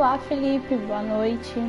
Olá, Felipe, boa noite.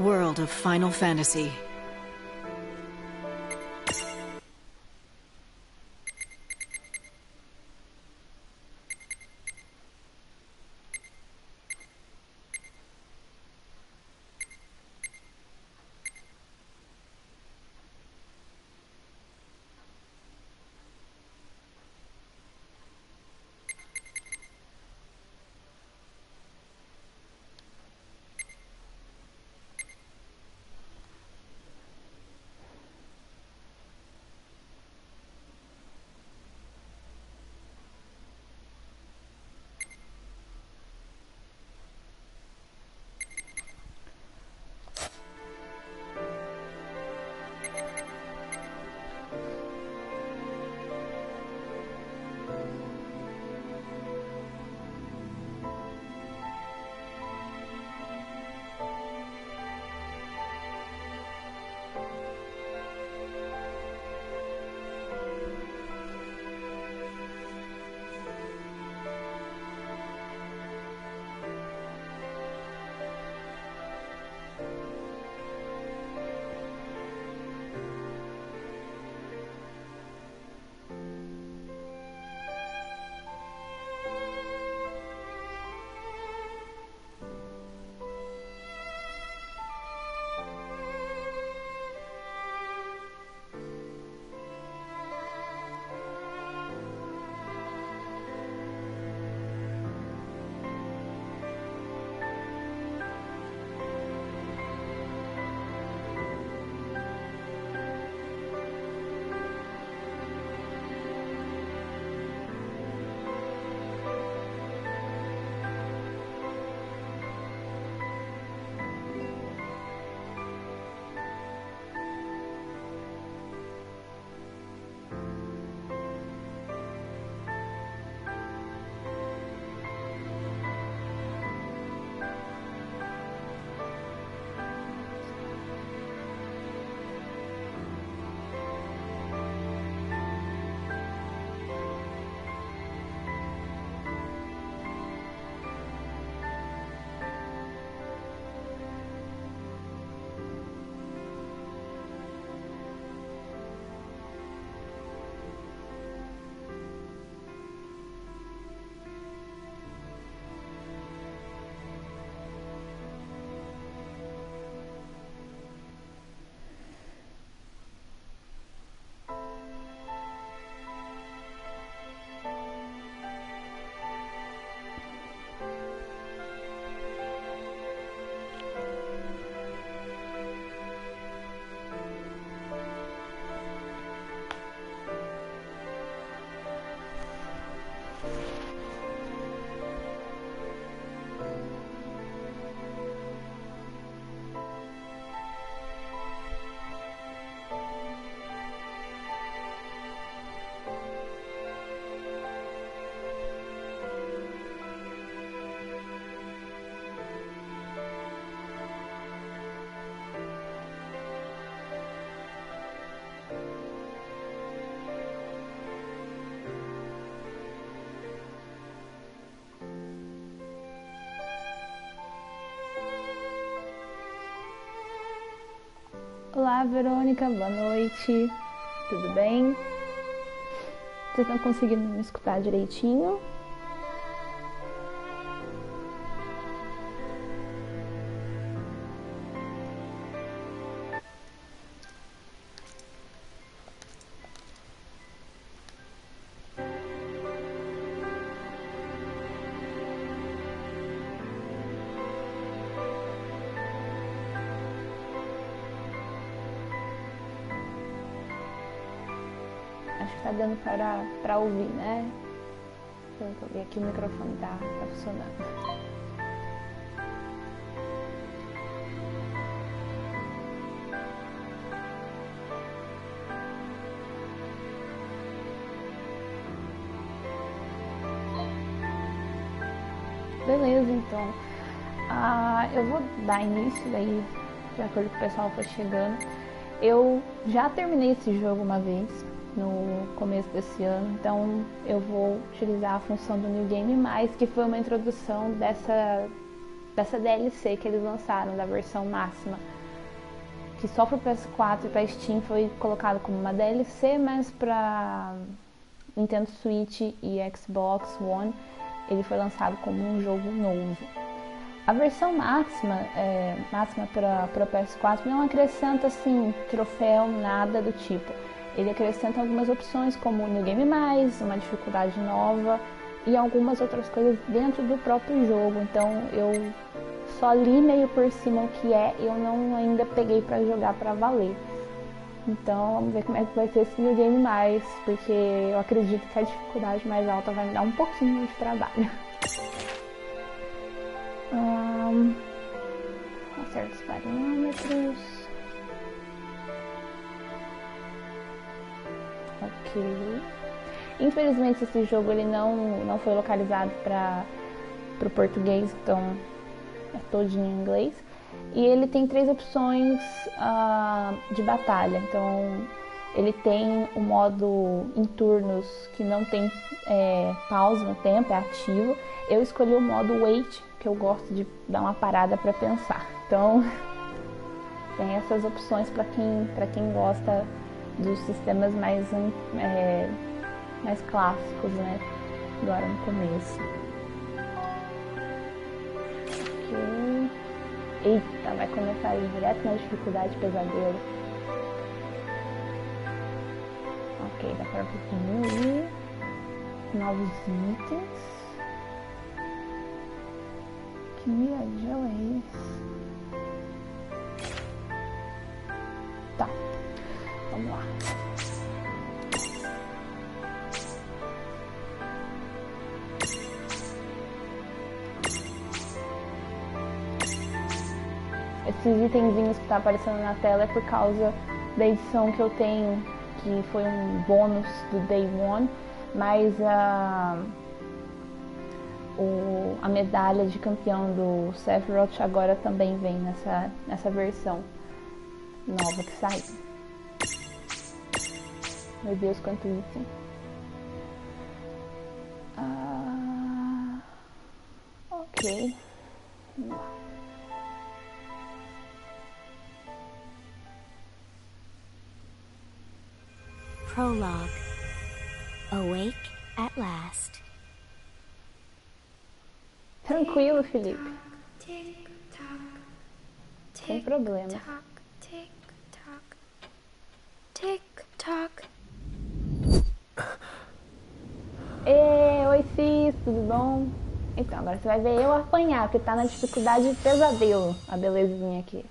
World of Final Fantasy. Olá, Verônica, boa noite. Tudo bem? Vocês estão conseguindo me escutar direitinho? Acho que tá dando para ouvir, né? Pelo que eu vi aqui, o microfone tá funcionando. Beleza, então. Eu vou dar início daí, de acordo com o pessoal for chegando. Eu já terminei esse jogo uma vez, no começo desse ano, então eu vou utilizar a função do New Game Mais, que foi uma introdução dessa DLC que eles lançaram, da versão máxima, que só para o PS4 e para Steam foi colocado como uma DLC, mas para Nintendo Switch e Xbox One ele foi lançado como um jogo novo. A versão máxima para o PS4 não acrescenta assim troféu, nada do tipo. Ele acrescenta algumas opções como New Game Mais, uma dificuldade nova e algumas outras coisas dentro do próprio jogo. Então eu só li meio por cima o que é e eu não ainda peguei para jogar para valer. Então vamos ver como é que vai ser esse New Game Mais, porque eu acredito que a dificuldade mais alta vai me dar um pouquinho de trabalho. Acerto os parâmetros. Ok. Infelizmente esse jogo ele não foi localizado para o português, então é todinho em inglês. E ele tem 3 opções de batalha. Então ele tem o modo em turnos que não tem pausa no tempo, é ativo. Eu escolhi o modo wait, que eu gosto de dar uma parada para pensar. Então tem essas opções para quem gosta dos sistemas mais clássicos, né? Agora no começo. Ok. Eita, vai começar aí direto na dificuldade pesadelo. Ok, dá para diminuir. Novos itens. Que miradão é esse? Tá, vamos lá. Esses itenzinhos que tá aparecendo na tela é por causa da edição que eu tenho, que foi um bônus do Day One, mas a medalha de campeão do Sephiroth agora também vem nessa versão nova que saiu. Meu Deus, quanto item. Ok. Vamos lá. Prologue. Awake at last. Tranquilo, Felipe. Sem problema. Oi, Cis, tudo bom? Então, agora você vai ver eu apanhar, porque tá na dificuldade de pesadelo, a belezinha aqui.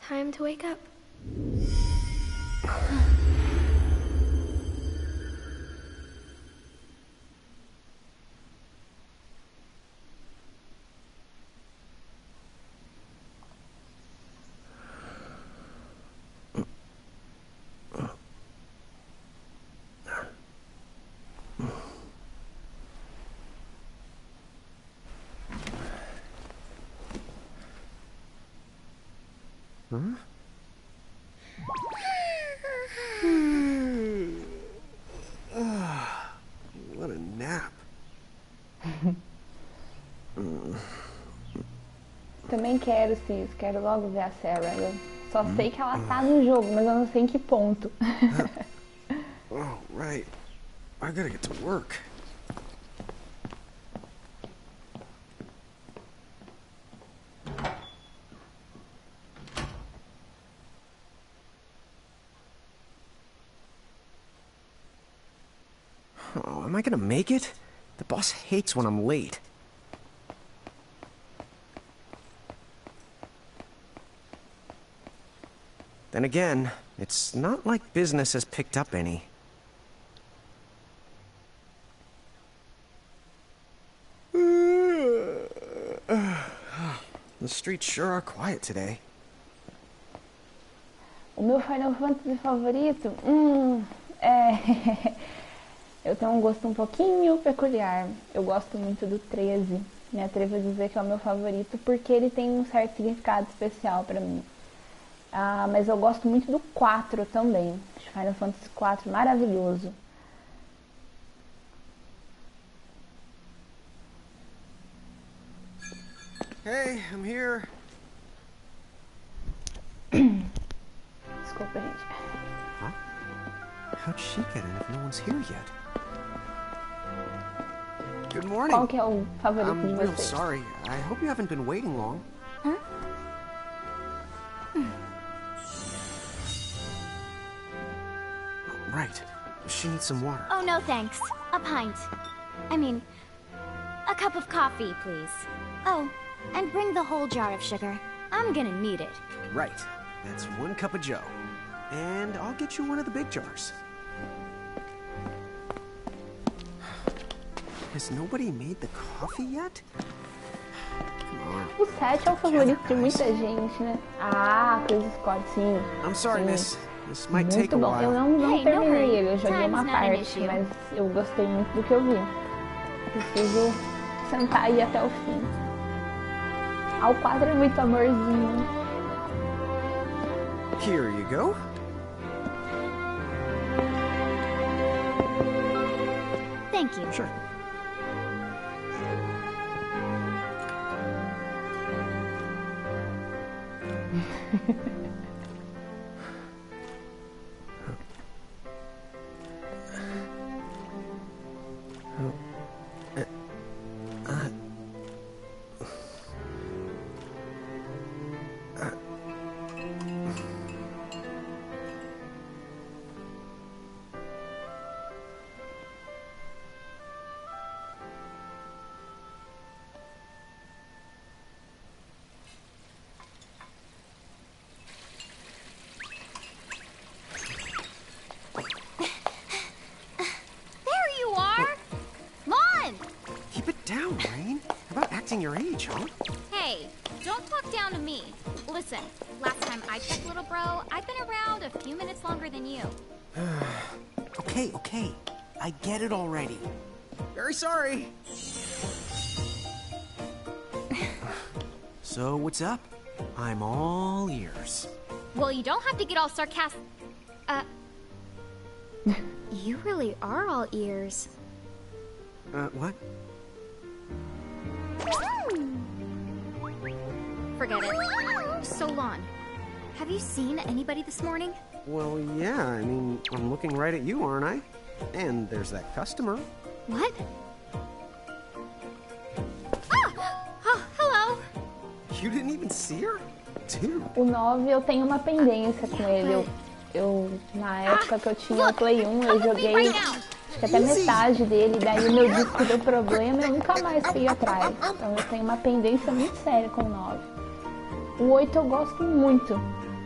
Time to wake up. Huh? What a nap. Também quero, Cis. Quero logo ver a Sarah. Eu só sei que ela tá no jogo, mas eu não sei em que ponto. Oh, right. I gotta get to work. Oh, am I gonna make it? The boss hates when I'm late. Then again, it's not like business has picked up any. The streets sure are quiet today. O meu Final Fantasy favorito? Eu tenho um gosto um pouquinho peculiar. Eu gosto muito do 13. Me atrevo a dizer que é o meu favorito porque ele tem um certo significado especial pra mim. Mas eu gosto muito do 4 também. Final Fantasy 4, maravilhoso. Hey, I'm here. Desculpa, gente. Huh? How'd she get in if no one's here yet? Good morning. Qual que é o favorito de I'm real vocês? sorry. I hope you haven't been waiting long. Huh? Right. She needs some water. Oh, no thanks. A pint. I mean, a cup of coffee, please. Oh, and bring the whole jar of sugar. I'm gonna need it. Right. That's 1 cup of Joe. And I'll get you one of the big jars. Has nobody made the coffee yet? Come on. O 7 é o favorito de muita gente, né? Chris Scott, sim. I'm sorry, sim. miss. This might take Muito a bom. while. Eu não Hey, no terminei hurry. ele, eu joguei Time's uma not an parte, issue. mas eu gostei muito do que eu vi. Preciso sentar e ir até o fim. O 4 é muito amorzinho. Here you go. Thank you. Sure. Your age, huh? Hey, don't talk down to me. Listen, last time I checked, little bro, I've been around a few minutes longer than you. Okay. I get it already. Very sorry. So, what's up? I'm all ears. Well, you don't have to get all sarcastic. You really are all ears. What? Forget it. Solon, have you seen anybody this morning? Well, yeah, I mean, I'm looking right at you, aren't I? And there's that customer. What? Oh, hello. You didn't even see her? Dude. O 9 eu tenho uma pendência com ele. Na época que eu tinha o Play 1, eu joguei acho que até metade dele, daí o meu disco deu problema e eu nunca mais fui atrás. Então eu tenho uma pendência muito séria com o 9. O 8 eu gosto muito,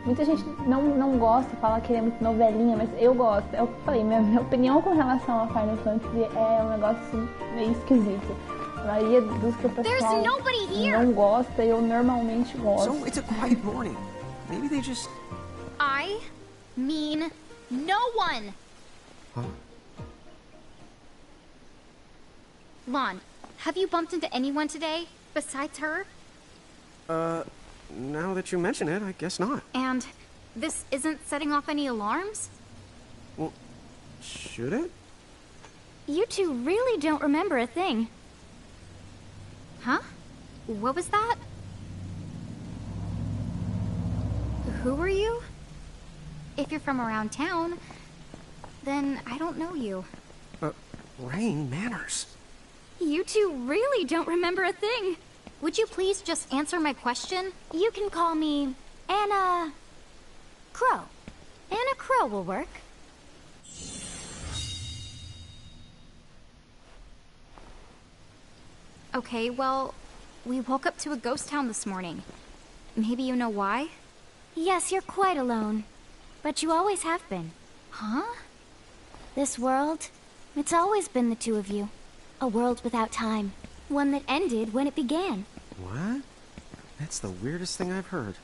Muita gente não gosta, fala que ele é muito novelinha, mas eu gosto. É o que eu falei, minha opinião com relação a Final Fantasy é um negócio assim, meio esquisito. A maioria dos que o pessoal não gosta, eu normalmente gosto. So it's a quiet morning. Maybe they just... I mean no one. Huh? Lon, have you bumped into anyone today besides her? Now that you mention it, I guess not. And this isn't setting off any alarms? Well, should it? You two really don't remember a thing. Huh? What was that? Who are you? If you're from around town, then I don't know you. Rain, manners. You two really don't remember a thing. Would you please just answer my question? You can call me Anna Crow. Anna Crow will work. Okay, well, we woke up to a ghost town this morning. Maybe you know why? Yes, you're quite alone. But you always have been. Huh? This world, it's always been the two of you. A world without time. One that ended when it began. What? That's the weirdest thing I've heard.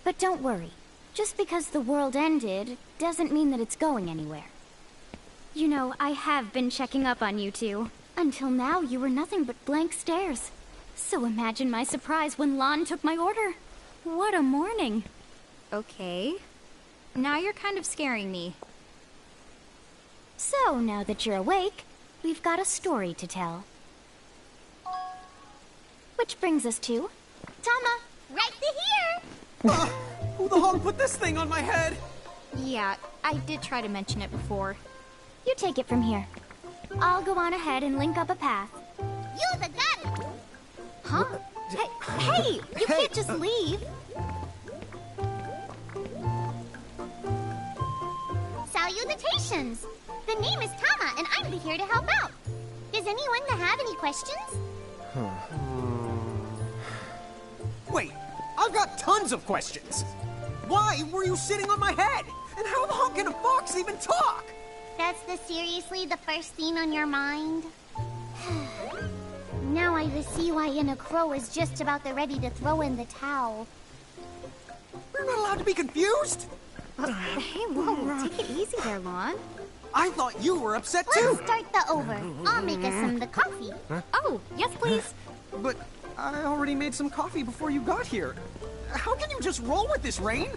But don't worry. Just because the world ended doesn't mean that it's going anywhere. You know, I have been checking up on you two. Until now, you were nothing but blank stares. So imagine my surprise when Lon took my order. What a morning. Okay. Now you're kind of scaring me. So, now that you're awake, we've got a story to tell. Which brings us to... Tama, right here! Who the hell put this thing on my head? Yeah, I did try to mention it before. You take it from here. I'll go on ahead and link up a path. You the got it! Huh? Hey, you can't just leave. Salutations! The name is Tama, and I'm here to help out. Does anyone have any questions? Wait, I've got tons of questions. Why were you sitting on my head? And how the hell can a fox even talk? That's seriously the first thing on your mind? Now I see why Anna Crow is just about ready to throw in the towel. We're not allowed to be confused? Hey, whoa, take it easy there, Lon. I thought you were upset too. Let's start the over. I'll make us some the coffee. Oh, yes, please. But I already made some coffee before you got here. How can you just roll with this, Rain?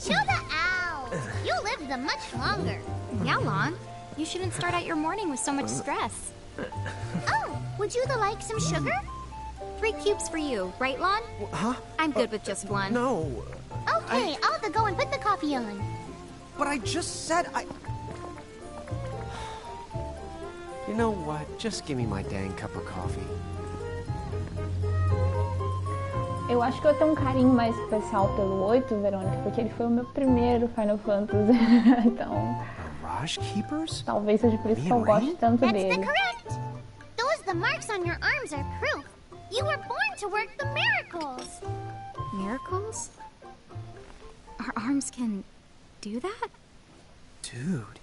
Chill the owl. You lived the much longer. Yeah, Lon. You shouldn't start out your morning with so much stress. Oh, would you like some sugar? 3 cubes for you, right, Lon? Huh? I'm good with just one. No. Okay, I'll go and put the coffee on. But I just said I... You know what? Just give me my dang cup of coffee. Eu acho que eu tenho um carinho mais especial pelo 8, Verônica, porque ele foi o meu primeiro Final Fantasy. Então, Mirage Keepers? talvez seja por isso que eu gosto tanto That's dele. the correct. The marks on your arms are proof. You were born to work the miracles. Miracles? Our arms can do that? Dude.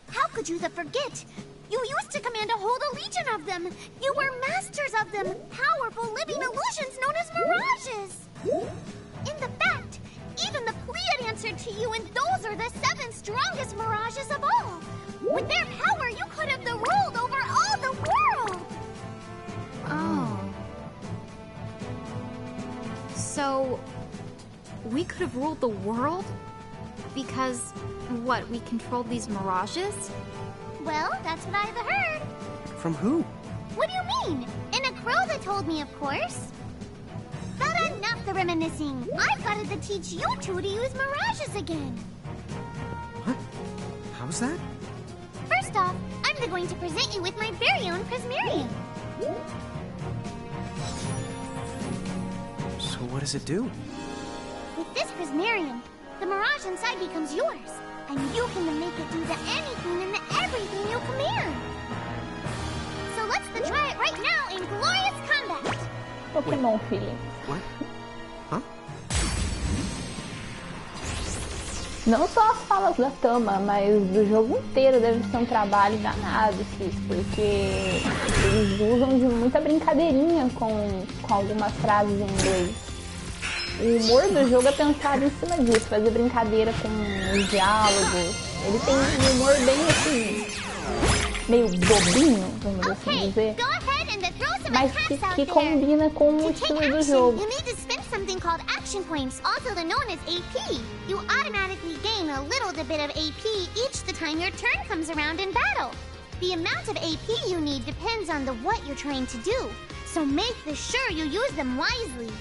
How could you forget? You used to command a whole legion of them. You were masters of them, powerful living illusions known as mirages. In the fact, even the Pleiad answered to you, and those are the 7 strongest mirages of all. With their power, you could have ruled over all the world. Oh. So, we could have ruled the world? Because, what, we controlled these mirages? Well, that's what I've heard. From who? What do you mean? In a crow that told me, of course. But enough the reminiscing. I've got to teach you two to use mirages again. What? How's that? First off, I'm going to present you with my very own Prismarium. So what does it do? With this Prismarium, the mirage inside becomes yours. And you can make it do anything and everything you command. So let's try it right now in glorious combat. Pokémon feeling. What? Huh? Não só as falas da Tama, mas do jogo inteiro deve ser um trabalho danado, Cis, porque eles usam de muita brincadeirinha com algumas frases em inglês. O humor do jogo é pensado em cima disso, fazer brincadeira com os diálogos. Ele tem um humor bem assim, meio bobinho, vamos assim dizer, mas que combina com o estilo do jogo. You need to spend something called action points, also known as AP. You automatically gain a little bit of AP each the time your turn comes around in battle. The amount of AP you need depends on what you're trying to do, so make sure you use them wisely.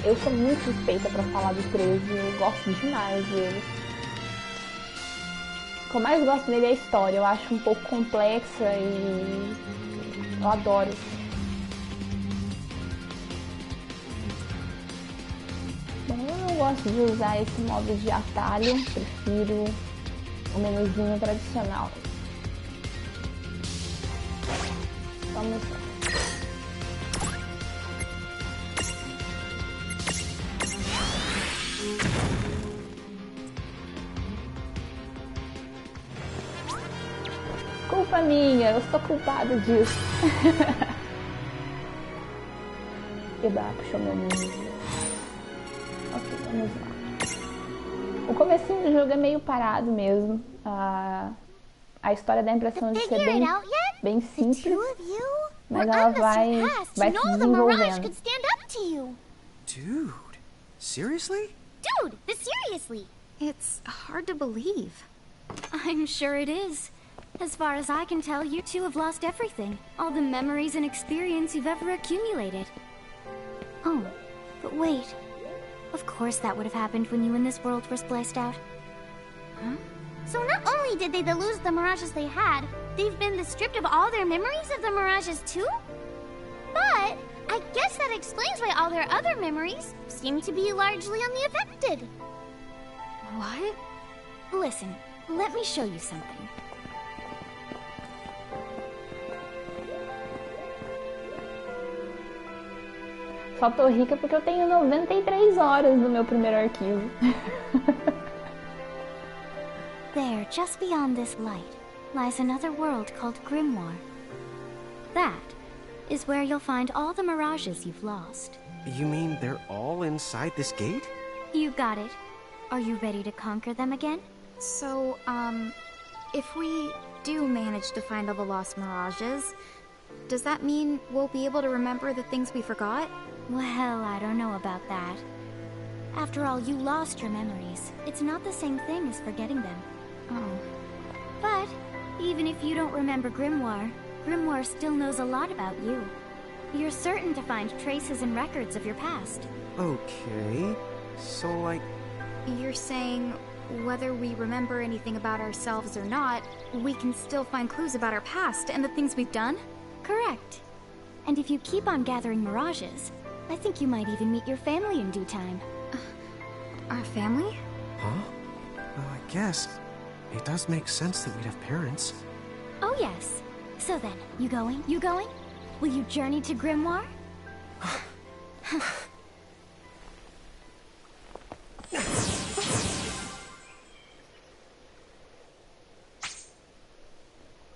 Eu sou muito suspeita pra falar do 13, eu gosto demais dele. O que eu mais gosto dele é a história, eu acho um pouco complexa e eu adoro. Bom, eu não gosto de usar esse modo de atalho, prefiro o menuzinho tradicional. Vamos lá. Culpa minha, eu sou culpada disso. Eba, puxou meu nível. Ok, vamos lá. O comecinho do jogo é meio parado mesmo. A história dá a impressão de ser bem simples, mas ela vai se desenvolvendo. Dude, seriously? Dude, seriously. It's hard to believe. I'm sure it is. As far as I can tell, you two have lost everything. All the memories and experience you've ever accumulated. Oh, but wait. Of course that would have happened when you and this world were spliced out. Huh? So not only did they lose the mirages they had, they've been stripped of all their memories of the mirages too? But I guess that explains why all their other memories seem to be largely unaffected. What? Listen, let me show you something. Só tô rica porque eu tenho 93 horas no meu primeiro arquivo. There, just beyond this light, lies another world called Grimoire. That is where you'll find all the mirages you've lost. You mean they're all inside this gate? You got it. Are you ready to conquer them again? So, if we do manage to find all the lost mirages, does that mean we'll be able to remember the things we forgot? Well, I don't know about that. After all, you lost your memories. It's not the same thing as forgetting them. Oh. But, even if you don't remember Grimoire, Grimoire still knows a lot about you. You're certain to find traces and records of your past. Okay, so like... You're saying, whether we remember anything about ourselves or not, we can still find clues about our past and the things we've done? Correct. And if you keep on gathering mirages, I think you might even meet your family in due time. Our family? Huh? Well, I guess it does make sense that we'd have parents. Oh yes. So then, you going? You going? Will you journey to Grimoire?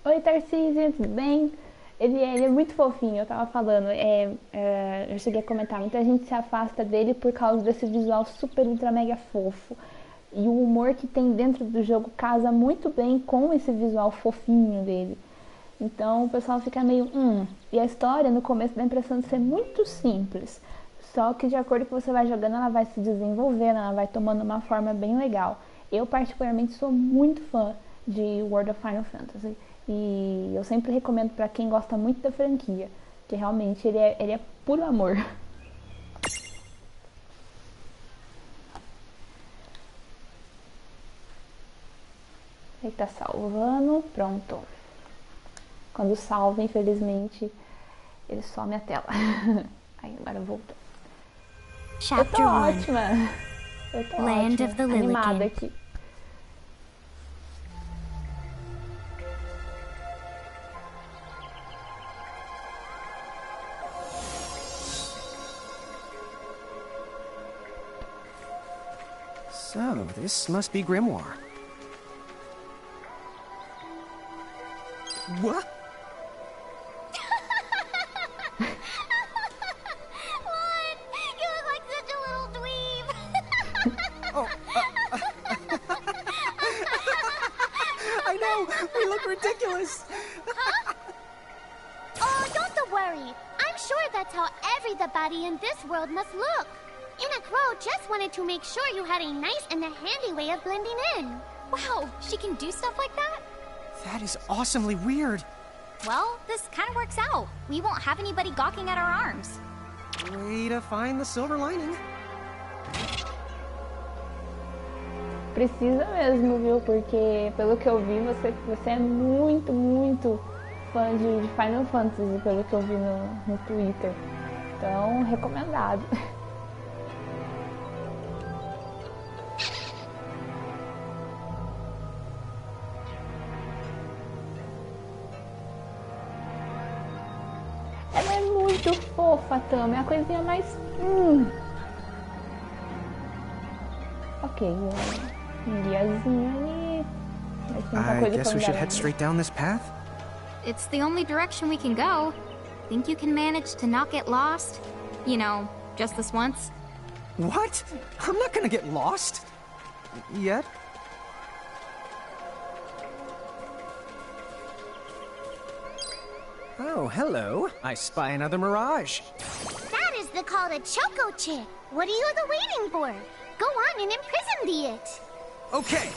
Oi, Tarcísio, tudo bem? Ele é muito fofinho, eu tava falando, eu cheguei a comentar, muita gente se afasta dele por causa desse visual super, ultra, mega fofo. E o humor que tem dentro do jogo casa muito bem com esse visual fofinho dele. Então o pessoal fica meio, E a história no começo dá a impressão de ser muito simples. Só que de acordo com que você vai jogando, ela vai se desenvolvendo, ela vai tomando uma forma bem legal. Eu particularmente sou muito fã de World of Final Fantasy. E eu sempre recomendo para quem gosta muito da franquia, que realmente ele é puro amor. Ele tá salvando, pronto. Quando salva, infelizmente, ele some a tela. Aí agora voltou. Eu tô Chapter 1. ótima. Eu tô Land ótima. of the Animada Lilikin. aqui. So, this must be Grimoire. What? Lon, you look like such a little dweeb. Oh, I know! We look ridiculous! Oh, don't worry. I'm sure that's how everybody in this world must look. Inna Crow just wanted to make sure you had a nice and a handy way of blending in. Wow, she can do stuff like that? That is awesomely weird. Well, this kind of works out. We won't have anybody gawking at our arms. Way to find the silver lining. Precisa mesmo, viu? Porque, pelo que eu vi, você é muito, muito fã de Final Fantasy, pelo que eu vi no Twitter. Então, recomendado. Ela é muito fofa, Tami. É a coisinha mais... Ok, um guiazinho ali. Mas tem muita I coisa guess pra we should andar head ainda. straight down this path? It's the only direction we can go. Think you can manage to not get lost? You know, just this once? What? I'm not gonna get lost. Yet? Oh, hello. I spy another mirage. That is called a Choco Chick. What are you waiting for? Go on and imprison it. Okay.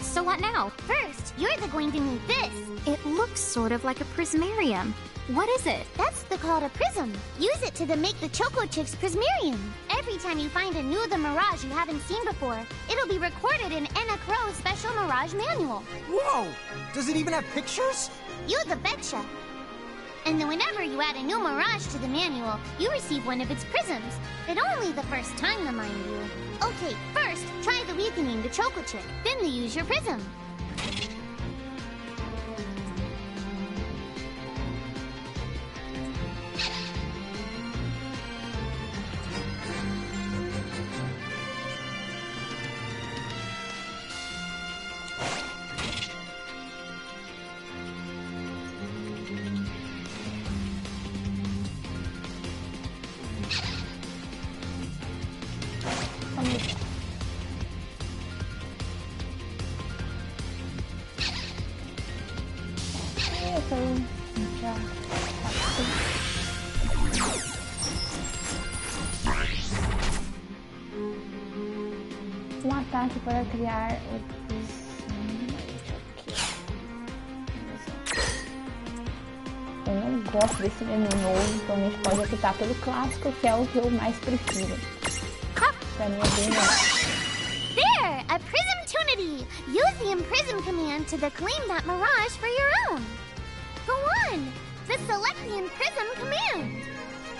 So what now? First, you're going to need this. It looks sort of like a prismarium. What is it? That's called a prism. Use it to make the Choco Chick's prismarium. Every time you find a new Mirage you haven't seen before, it'll be recorded in Enna Crow's special Mirage manual. Whoa! Does it even have pictures? You the betcha. And then whenever you add a new Mirage to the manual, you receive one of its prisms. But only the first time, mind you. Okay, first, try the weakening the Choco Chick. Then you use your prism. Um ataque para criar Eu não gosto desse menu novo, então a gente pode optar pelo clássico, que é o que eu mais prefiro. Pra mim é bem legal. There! A Prismtunity! Use the Imprism command to claim that Mirage for your own. Go on! Just select the Imprism command.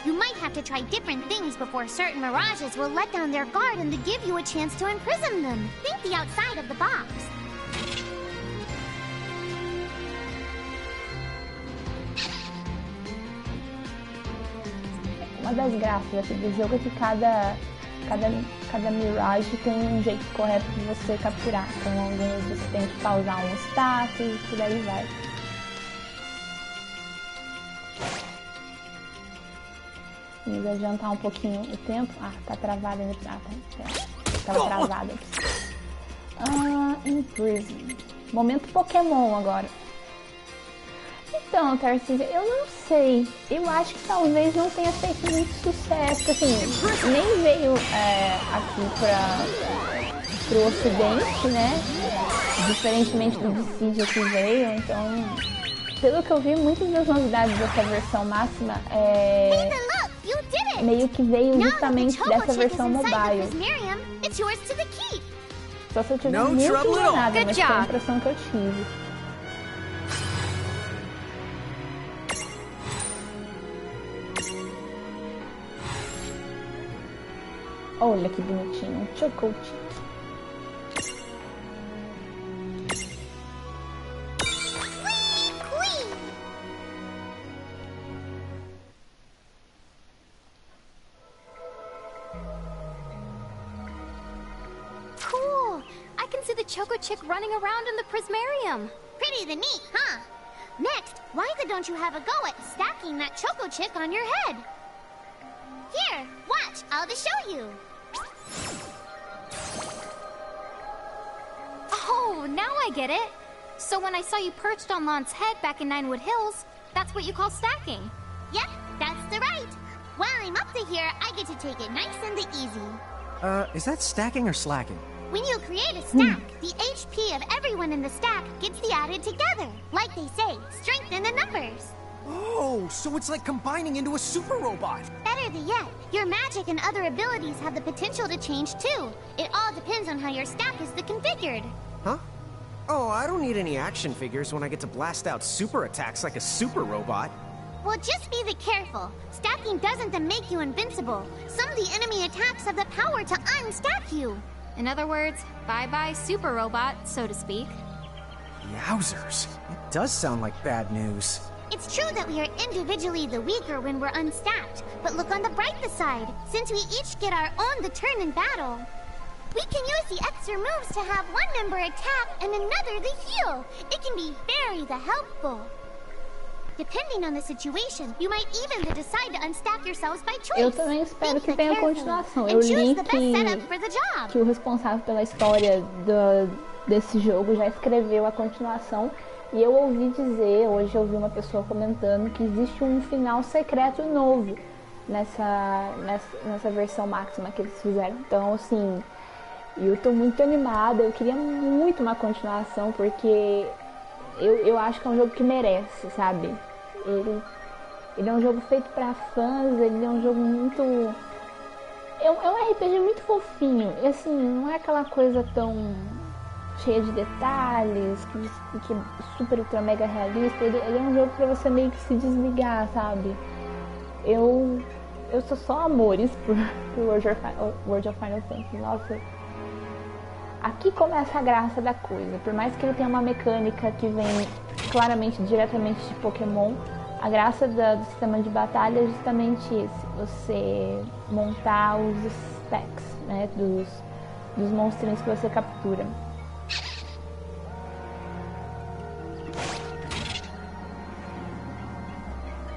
You might have to try different things before certain Mirages will let down their guard and to give you a chance to imprison them. Think the outside of the box. Uma das graças aqui do jogo é que cada Mirage tem um jeito correto de você capturar. Então alguns você tem que pausar um status e por aí vai. Vamos adiantar um pouquinho o tempo. Ah, tá travado ainda. Ah, tá. Tava travado. Imprison. Momento Pokémon agora. Então, Tarcísio, eu não sei. Eu acho que talvez não tenha feito muito sucesso. Assim, nem veio aqui pro ocidente, né? Diferentemente do Dissidia que veio. Então, pelo que eu vi, muitas das novidades dessa versão máxima meio que veio justamente dessa versão mobile. Só se eu tiver muito enganada, mas foi a impressão que eu tive. Olha que bonitinho, um chocolate. Cool! I can see the Choco Chick running around in the Prismarium. Pretty the neat, huh? Next, why don't you have a go at stacking that Choco Chick on your head? Here, watch, I'll just show you. Oh, now I get it. So when I saw you perched on Lon's head back in Ninewood Hills, that's what you call stacking. Yep, that's the right. While I'm up to here, I get to take it nice and easy. Is that stacking or slacking? When you create a stack, the HP of everyone in the stack gets added together. Like they say, strengthen the numbers. Oh, so it's like combining into a super robot. Better than yet, your magic and other abilities have the potential to change too. It all depends on how your stack is configured. Huh? Oh, I don't need any action figures when I get to blast out super attacks like a super robot. Well, just be careful. Stacking doesn't make you invincible. Some of the enemy attacks have the power to unstack you. In other words, bye-bye super robot, so to speak. Yowzers. It does sound like bad news. It's true that we are individually the weaker when we're unstacked, but look on the brighter side. Since we each get our own turn in battle, we can use the extra moves to have one member attack and another the heal. It can be very helpful. Depending on the situation, you might even decide to unstack yourselves by choice. Eu também espero que tenha continuação. Eu li que o responsável pela história desse jogo já escreveu a continuação. E eu ouvi dizer, hoje eu ouvi uma pessoa comentando que existe um final secreto novo nessa versão máxima que eles fizeram. Então, assim, eu tô muito animada, eu queria muito uma continuação, porque eu acho que é um jogo que merece, sabe? Ele é um jogo feito pra fãs, ele é um jogo muito... É um RPG muito fofinho, e assim, não é aquela coisa tão... cheia de detalhes, que super ultra mega realista. Ele é um jogo pra você meio que se desligar, sabe? Eu sou só amores por World of Final Fantasy. Nossa, aqui começa a graça da coisa. Por mais que ele tenha uma mecânica que vem claramente, diretamente de Pokémon, a graça do sistema de batalha é justamente esse: você montar os stacks, né, dos monstrinhos que você captura.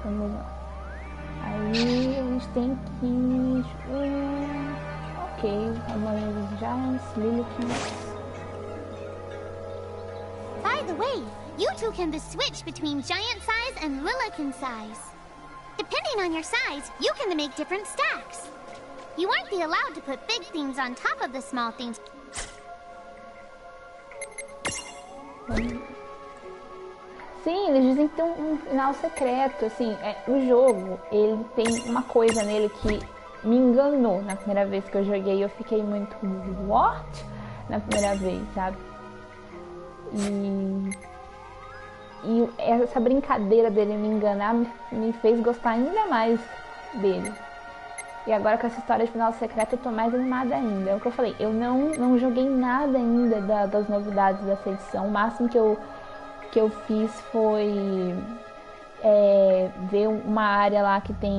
Vamos lá. Aí a gente tem que... ok, Harmony of Giants, Lillikins. By the way, you two can switch between giant size and Lillikin size. Depending on your size, you can make different stacks. You aren't allowed to put big things on top of the small things. Sim, eles dizem que tem um final secreto, assim, o jogo, ele tem uma coisa nele que me enganou na primeira vez que eu joguei, eu fiquei muito, what? Na primeira vez, sabe? E essa brincadeira dele me enganar me fez gostar ainda mais dele. E agora com essa história de final secreto eu tô mais animada ainda. É o que eu falei, eu não joguei nada ainda das novidades dessa edição, o máximo que eu fiz foi ver uma área lá que tem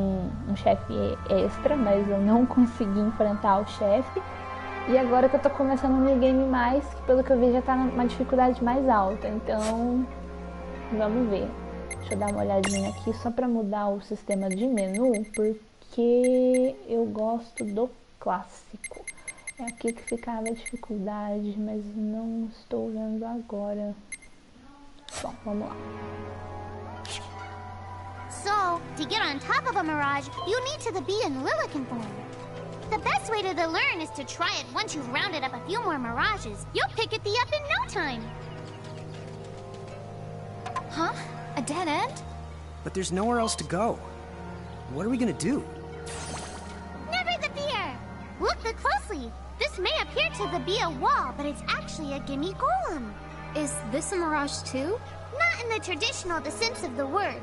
um chefe extra, mas eu não consegui enfrentar o chefe. E agora que eu tô começando um new game mais, que pelo que eu vi já tá numa dificuldade mais alta, então vamos ver. Deixa eu dar uma olhadinha aqui só pra mudar o sistema de menu, porque eu gosto do clássico. É aqui que ficava a dificuldade, mas não estou vendo agora. Bom, vamos lá. So, to get on top of a mirage, you need to be in Lilican form. The best way to learn is to try it once you've rounded up a few more mirages. You'll pick it up in no time. Huh? A dead end? But there's nowhere else to go. What are we gonna do? Never the fear! Look closely. This may appear to be a wall, but it's actually a gimme golem. Is this a mirage too? Not in the traditional sense of the word,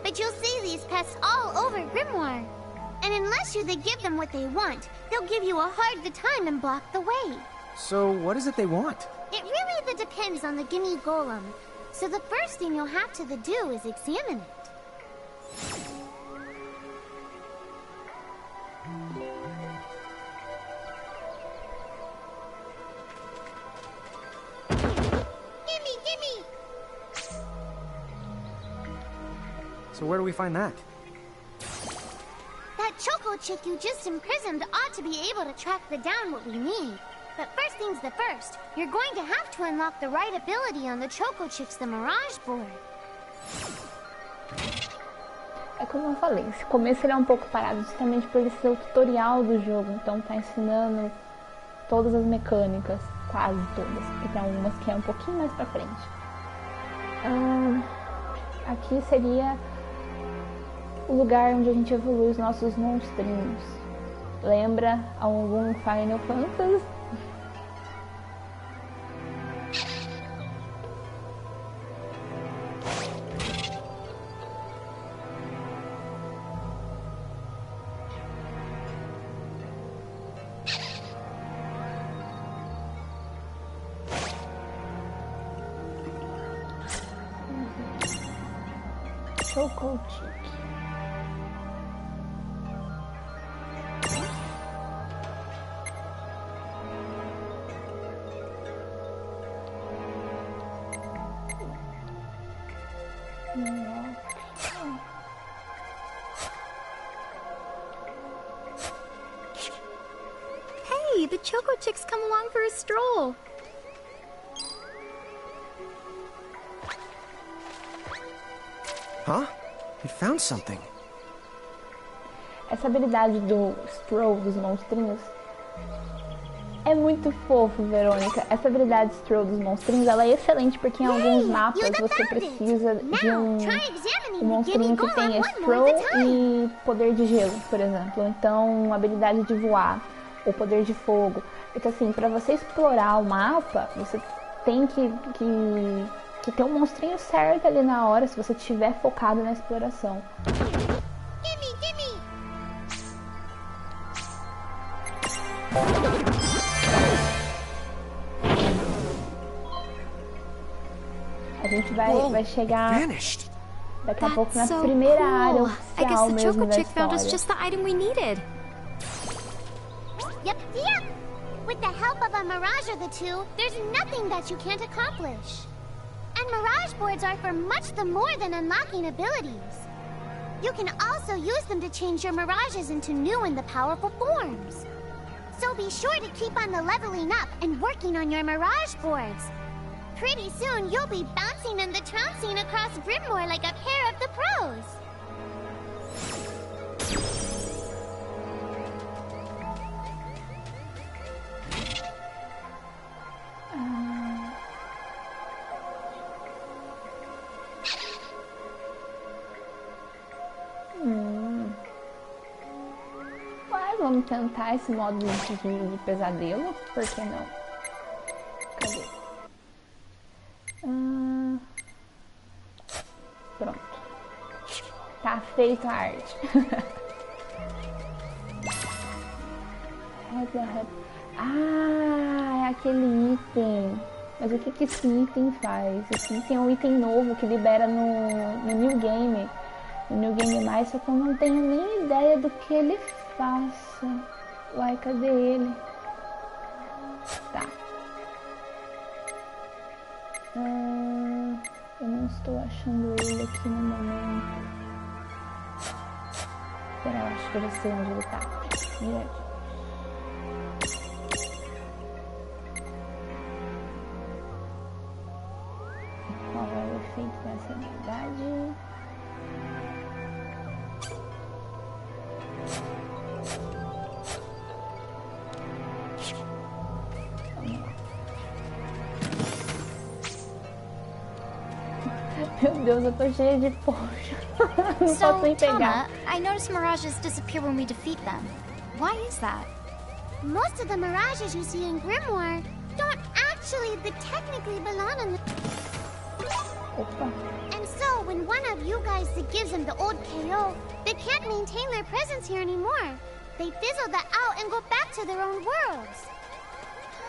but you'll see these pests all over Grimoire. And unless you give them what they want, they'll give you a hard time and block the way. So, what is it they want? It really depends on the gimme golem. So the first thing you'll have to do is examine it. Gimme! So where do we find that? That Choco chick you just imprisoned ought to be able to track down what we need. But first things the first, you're going to have to unlock the right ability on the Choco chick's Mirage board. É como eu falei, esse começo ele é um pouco parado justamente por ele ser o tutorial do jogo, então tá ensinando todas as mecânicas, quase todas, e tem algumas que é um pouquinho mais pra frente. Aqui seria o lugar onde a gente evolui os nossos monstrinhos. Lembra algum Final Fantasy? Choco Chick. Hey, the Choco Chick's come along for a stroll. Huh? We found something. Essa habilidade do Stroll dos monstrinhos é muito fofo, Verônica. Essa habilidade Stroll dos monstrinhos, ela é excelente porque em alguns mapas você precisa de um monstrinho que tenha Stroll e poder de gelo, por exemplo. Então, habilidade de voar ou poder de fogo. Então, assim, pra você explorar o mapa, você tem que ter um monstrinho certo ali na hora, se você estiver focado na exploração. Gimme! A gente vai chegar daqui a pouco na So primeira cool. área I guess oficial the mesmo Choco da Chick found us história. just the item we needed. Yep. With the help of a Mirage or the two, there's nothing that you can't accomplish. And Mirage boards are for much more than unlocking abilities. You can also use them to change your Mirages into new and powerful forms. So be sure to keep on the leveling up and working on your Mirage boards. Pretty soon, you'll be bouncing and trouncing across Grimoire like a pair of the pros. Vamos tentar esse modo de pesadelo, por que não? Cadê? Pronto. Tá feita a arte. É aquele item. Mas o que esse item faz? Esse item é um item novo que libera no New Game. No New Game Mais, só que eu não tenho nem ideia do que ele faça. Uai, cadê ele? Tá. Eu não estou achando ele aqui no momento. Espera, eu acho que eu já sei onde ele tá. E aqui. Meu Deus, eu tô cheia de poxa. Não posso nem pegar. Tama, I noticed mirages disappear when we defeat them. Why is that? Most of the mirages you see in Grimoire don't actually technically belong in the... Opa. And so, when one of you guys gives them the old KO, they can't maintain their presence here anymore. They fizzle that out and go back to their own worlds.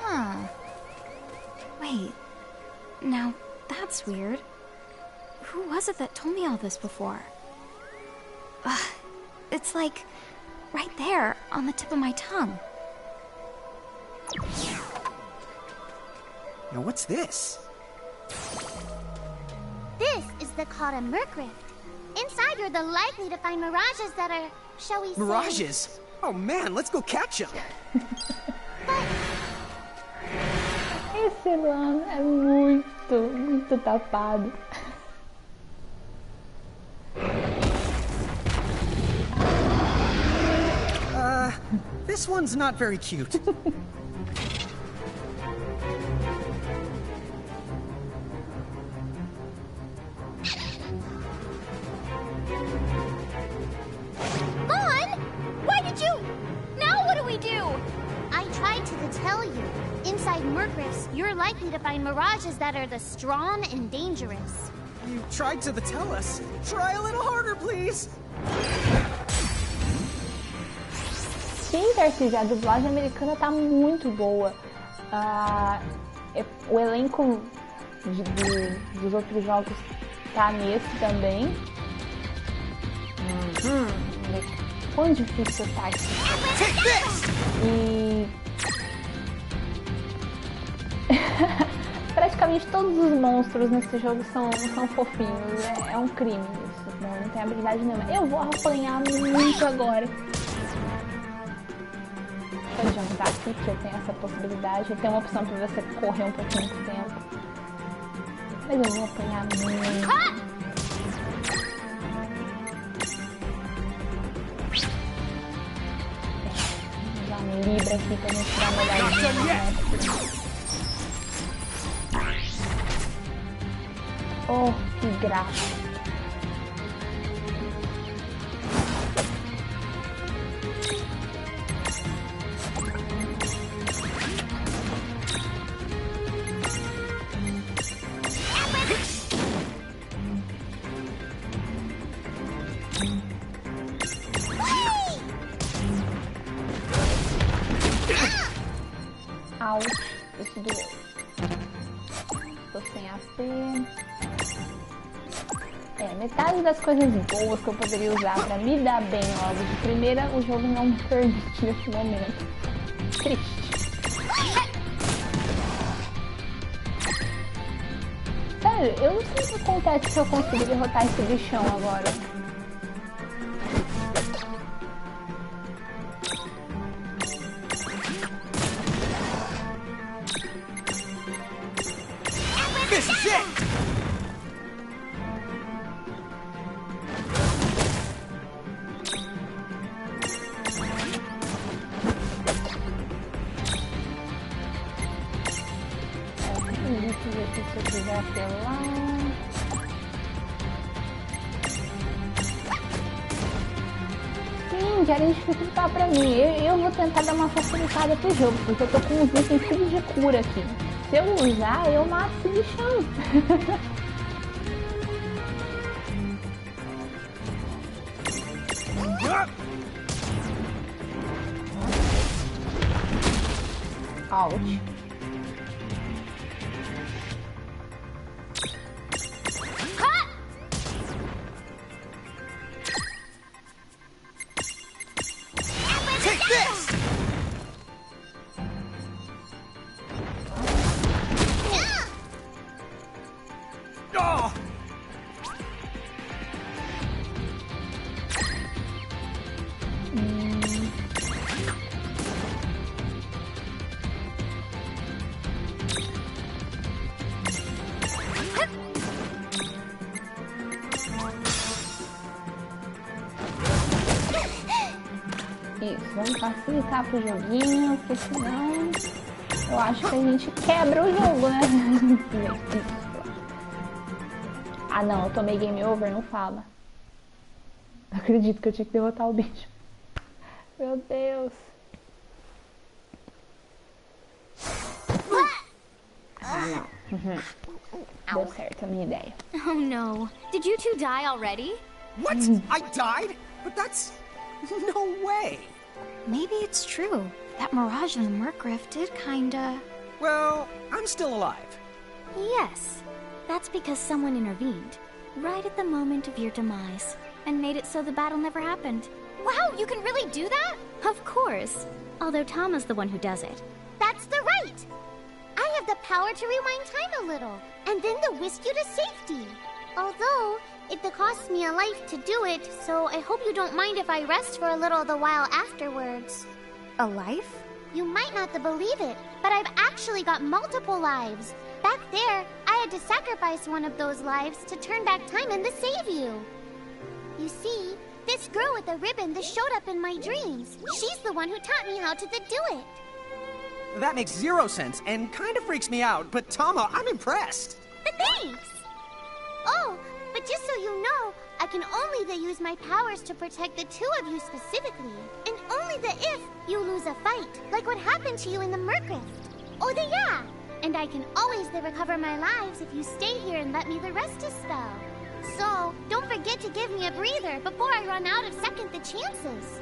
Huh. Wait. Now, that's weird. Who was it that told me all this before? It's like right there on the tip of my tongue. Now what's this? This is the called a Merc Rift. Inside, you're the likely to find mirages that are, shall we say... Mirages? Oh man, let's go catch them. Esse Lan é muito tapado. This one's not very cute. Vaughn! Why did you... Now what do we do? I tried to tell you. Inside Merc Rifts, you're likely to find mirages that are the strong and dangerous. You tried to tell us. Try a little harder, please. Sim, Tarcísio, a dublagem americana tá muito boa. O elenco dos outros jogos tá nesse também. Quão difícil tá isso? E praticamente todos os monstros nesse jogo são fofinhos. É um crime isso. Não tem habilidade nenhuma. Eu vou apanhar muito agora. Vou adiantar aqui que eu tenho essa possibilidade. Tem uma opção para você correr um pouquinho de tempo. Mas eu vou apanhar muito. Vou dar um libra aqui pra gente dar uma olhadinha. Oh, que graça. Esse doeu. Tô sem AP. Metade das coisas boas que eu poderia usar pra me dar bem logo de primeira, o jogo não me permite nesse momento. Triste. Sério, eu não sei o que acontece se eu conseguir derrotar esse bichão agora. This is it! Se eu quiser apelar. Sim, querem dificultar pra mim. Eu vou tentar dar uma facilitada pro jogo, porque eu tô com uns itens tudo de cura aqui. Se eu usar, eu mato esse bichão. Ouch. Isso, vamos facilitar pro joguinho, porque senão eu acho que a gente quebra o jogo, né? Ah não, eu tomei game over, não fala. Não acredito que eu tinha que derrotar o bicho. Meu Deus. Ah, não. Deu certo a minha ideia. Oh no. Did you two die already? What? I died? But that's... no way. Maybe it's true. That mirage in the Murkriff did kinda... Well, I'm still alive. Yes. That's because someone intervened. Right at the moment of your demise. And made it so the battle never happened. Wow, you can really do that? Of course. Although Tama's the one who does it. That's the right! I have the power to rewind time a little, and then to whisk you to safety. Although, it costs me a life to do it, so I hope you don't mind if I rest for a little the while afterwards. A life? You might not believe it, but I've actually got multiple lives. Back there, I had to sacrifice one of those lives to turn back time and to save you. You see, this girl with the ribbon that showed up in my dreams, she's the one who taught me how to do it. That makes zero sense and kind of freaks me out, but Tama, I'm impressed. Thanks! Oh, but just so you know, I can only use my powers to protect the two of you specifically. And only if you lose a fight, like what happened to you in the Murkriff. Oh, yeah! And I can always recover my lives if you stay here and let me rest a spell. So, don't forget to give me a breather before I run out of second the chances.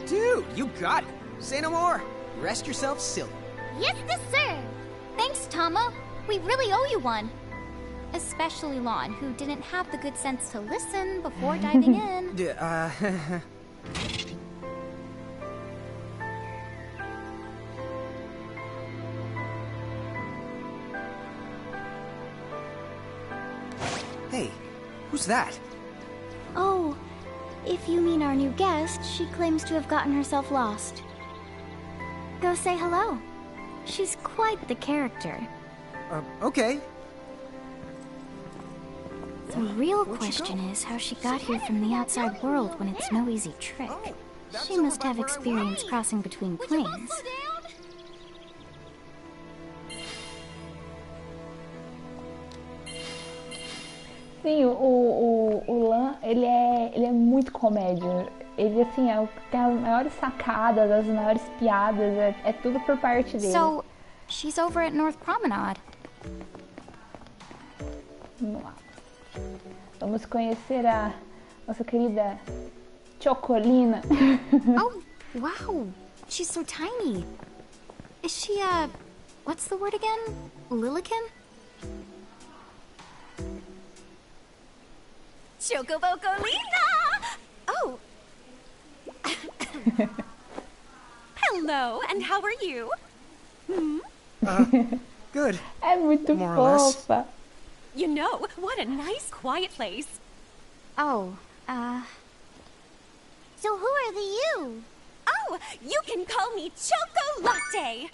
Dude, you got it. Say no more. Rest yourself silly. Yes, sir! Thanks, Tama. We really owe you one. Especially Lon, who didn't have the good sense to listen before diving in. Hey, who's that? Oh, if you mean our new guest, she claims to have gotten herself lost. Go say hello. She's quite the character. Okay. The real question is how she got here from the outside world when it's no easy trick. She must have experience crossing between planes. Sim, o Lan, ele é muito comédia. Ele, assim, tem as maiores sacadas, as maiores piadas, é tudo por parte dele. So, she's over at North Promenade. Vamos lá. Vamos conhecer a nossa querida Chocolina. Oh, wow. She's so tiny. Is she what's the word again? Lilican? Chocobocolina! Oh. Hello, and how are you? Good. É muito More or less. fofa. You know, what a nice, quiet place. Oh, So who are the you? Oh, you can call me Choco Latte.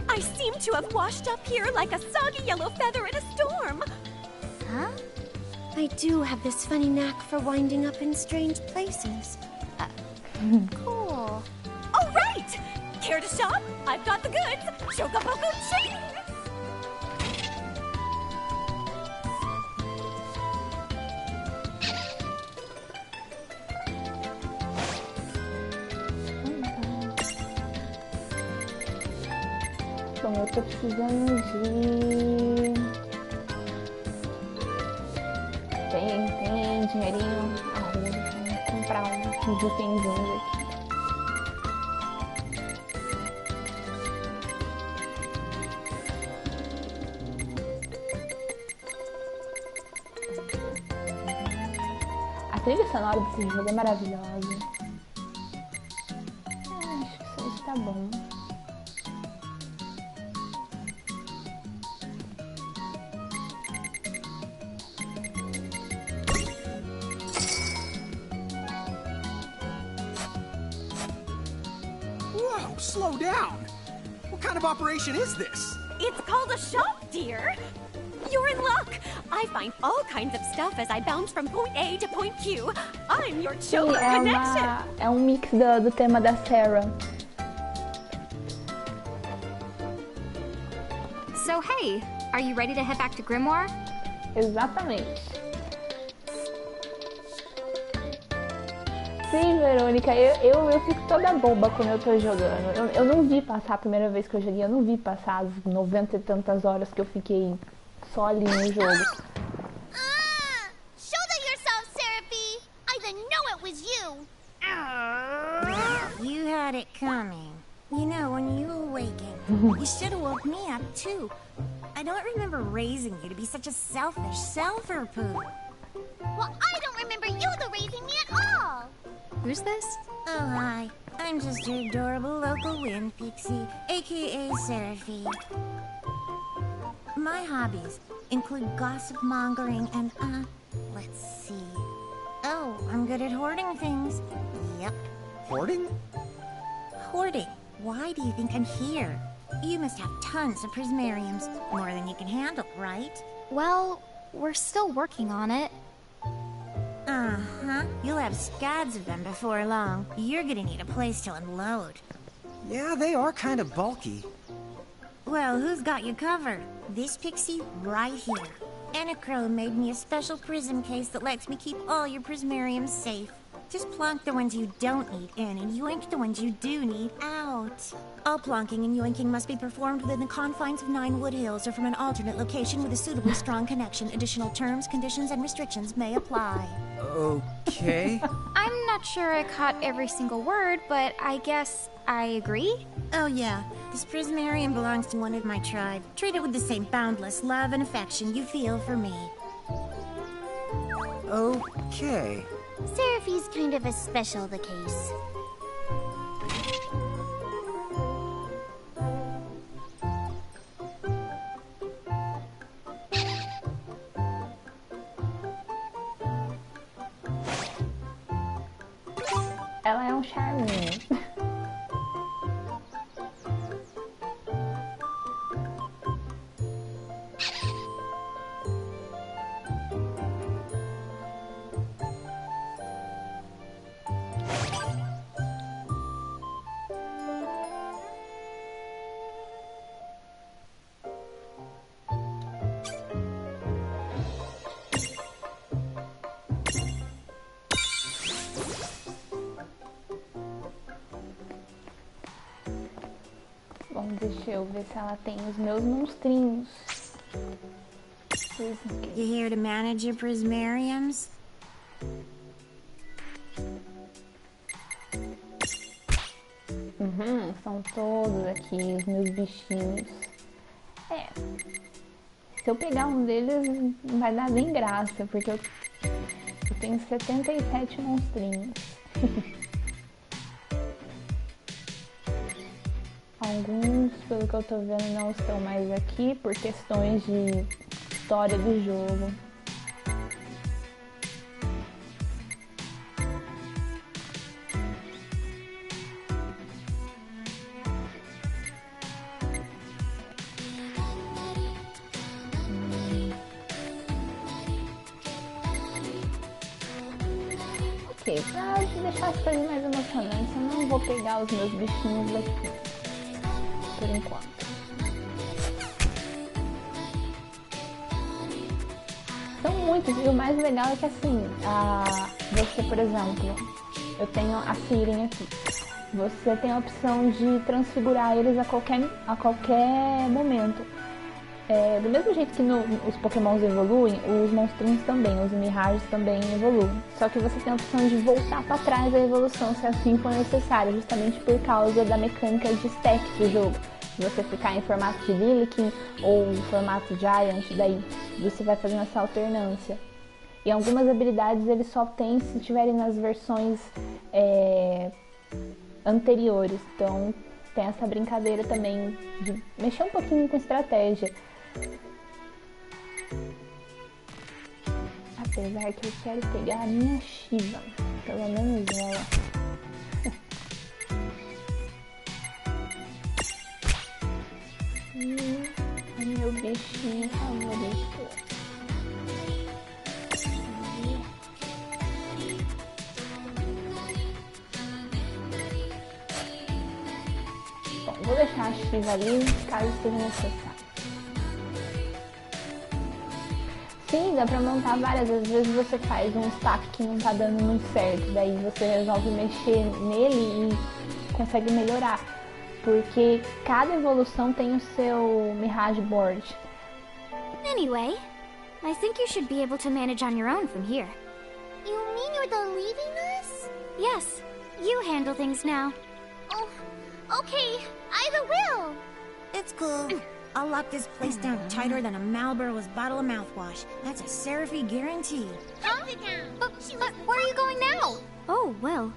I seem to have washed up here like a soggy yellow feather in a storm. Huh? I do have this funny knack for winding up in strange places. cool. All right! Care to shop? I've got the goods. Chocoboco chains! Bom, eu tô precisando de... Tem dinheirinho, arroz, vou comprar uns itenzinhos aqui. A trilha sonora desse jogo é maravilhosa. Acho que isso tá bom. Whoa, slow down. What kind of operation is this? It's called a shop, dear. You're in luck. I find all kinds of stuff as I bounce from point A to point Q. I'm your Choco Sim, connection. é um mix do tema da Sarah. So hey, are Are you ready to head back to Grimoire? Exatamente. Sim, Verônica, eu fico toda boba quando eu tô jogando. Eu não vi passar a primeira vez que eu joguei, eu não vi passar as 90 e tantas horas que eu fiquei só ali no jogo. Shoulder yourself, Seraphy! I didn't know it was you! You had it coming. You know, when you awakened, you should have woke me up, too. I don't remember raising you to be such a selfish self-poo. Well, I don't remember you raising me at all! Who's this? Oh, hi. I'm just your adorable local wind pixie, aka Seraphy. My hobbies include gossip mongering and, let's see. Oh, I'm good at hoarding things. Yep. Hoarding? Hoarding. Why do you think I'm here? You must have tons of prismariums. More than you can handle, right? Well, we're still working on it. Uh-huh. You'll have scads of them before long. You're gonna need a place to unload. Yeah, they are kind of bulky. Well, who's got you covered? This pixie right here. Anachrome made me a special prism case that lets me keep all your prismariums safe. Just plonk the ones you don't need in and yoink the ones you do need out. All plonking and yoinking must be performed within the confines of 9 Wood Hills or from an alternate location with a suitably strong connection. Additional terms, conditions, and restrictions may apply. Okay. I'm not sure I caught every single word, but I guess I agree? Oh yeah, this prismarium belongs to one of my tribe. Treat it with the same boundless love and affection you feel for me. Okay. Seraphy's kind of a special the case. Ela é um charminho. Bom, deixa eu ver se ela tem os meus monstrinhos. You here to manage your prismariums? São todos aqui os meus bichinhos. Se eu pegar um deles vai dar bem graça, porque eu tenho 77 monstrinhos. Alguns, pelo que eu tô vendo, não estão mais aqui por questões de história do jogo. Ok, pra deixar as coisas mais emocionantes, eu não vou pegar os meus bichinhos daqui. Por enquanto. São muitos, e o mais legal é que assim, você, por exemplo, eu tenho a Siren aqui. Você tem a opção de transfigurar eles a qualquer momento. Do mesmo jeito que os Pokémons evoluem, os monstrinhos também, os Mirages também evoluem. Só que você tem a opção de voltar para trás a evolução, se assim for necessário, justamente por causa da mecânica de stack do jogo. Se você ficar em formato de Lilikin ou em formato Giant, daí você vai fazendo essa alternância. E algumas habilidades eles só tem se estiverem nas versões anteriores. Então tem essa brincadeira também de mexer um pouquinho com estratégia. Apesar que eu quero pegar a minha Shiva, pelo menos ela. E o meu bichinho favorito. Bom, vou deixar a Shiva ali caso seja necessário. Sim, dá pra montar várias. Às vezes você faz um stack que não tá dando muito certo, daí você resolve mexer nele e consegue melhorar. Porque cada evolução tem o seu Mirage Board. Anyway, I think you should be able to manage on your own from here. You mean you're the leaving us? Yes, you handle things now. Oh, okay, either will. It's cool. I'll lock this place down tighter than a Marlboro's bottle of mouthwash. That's a Seraphy guarantee. Huh? But where are you going now? Oh, well,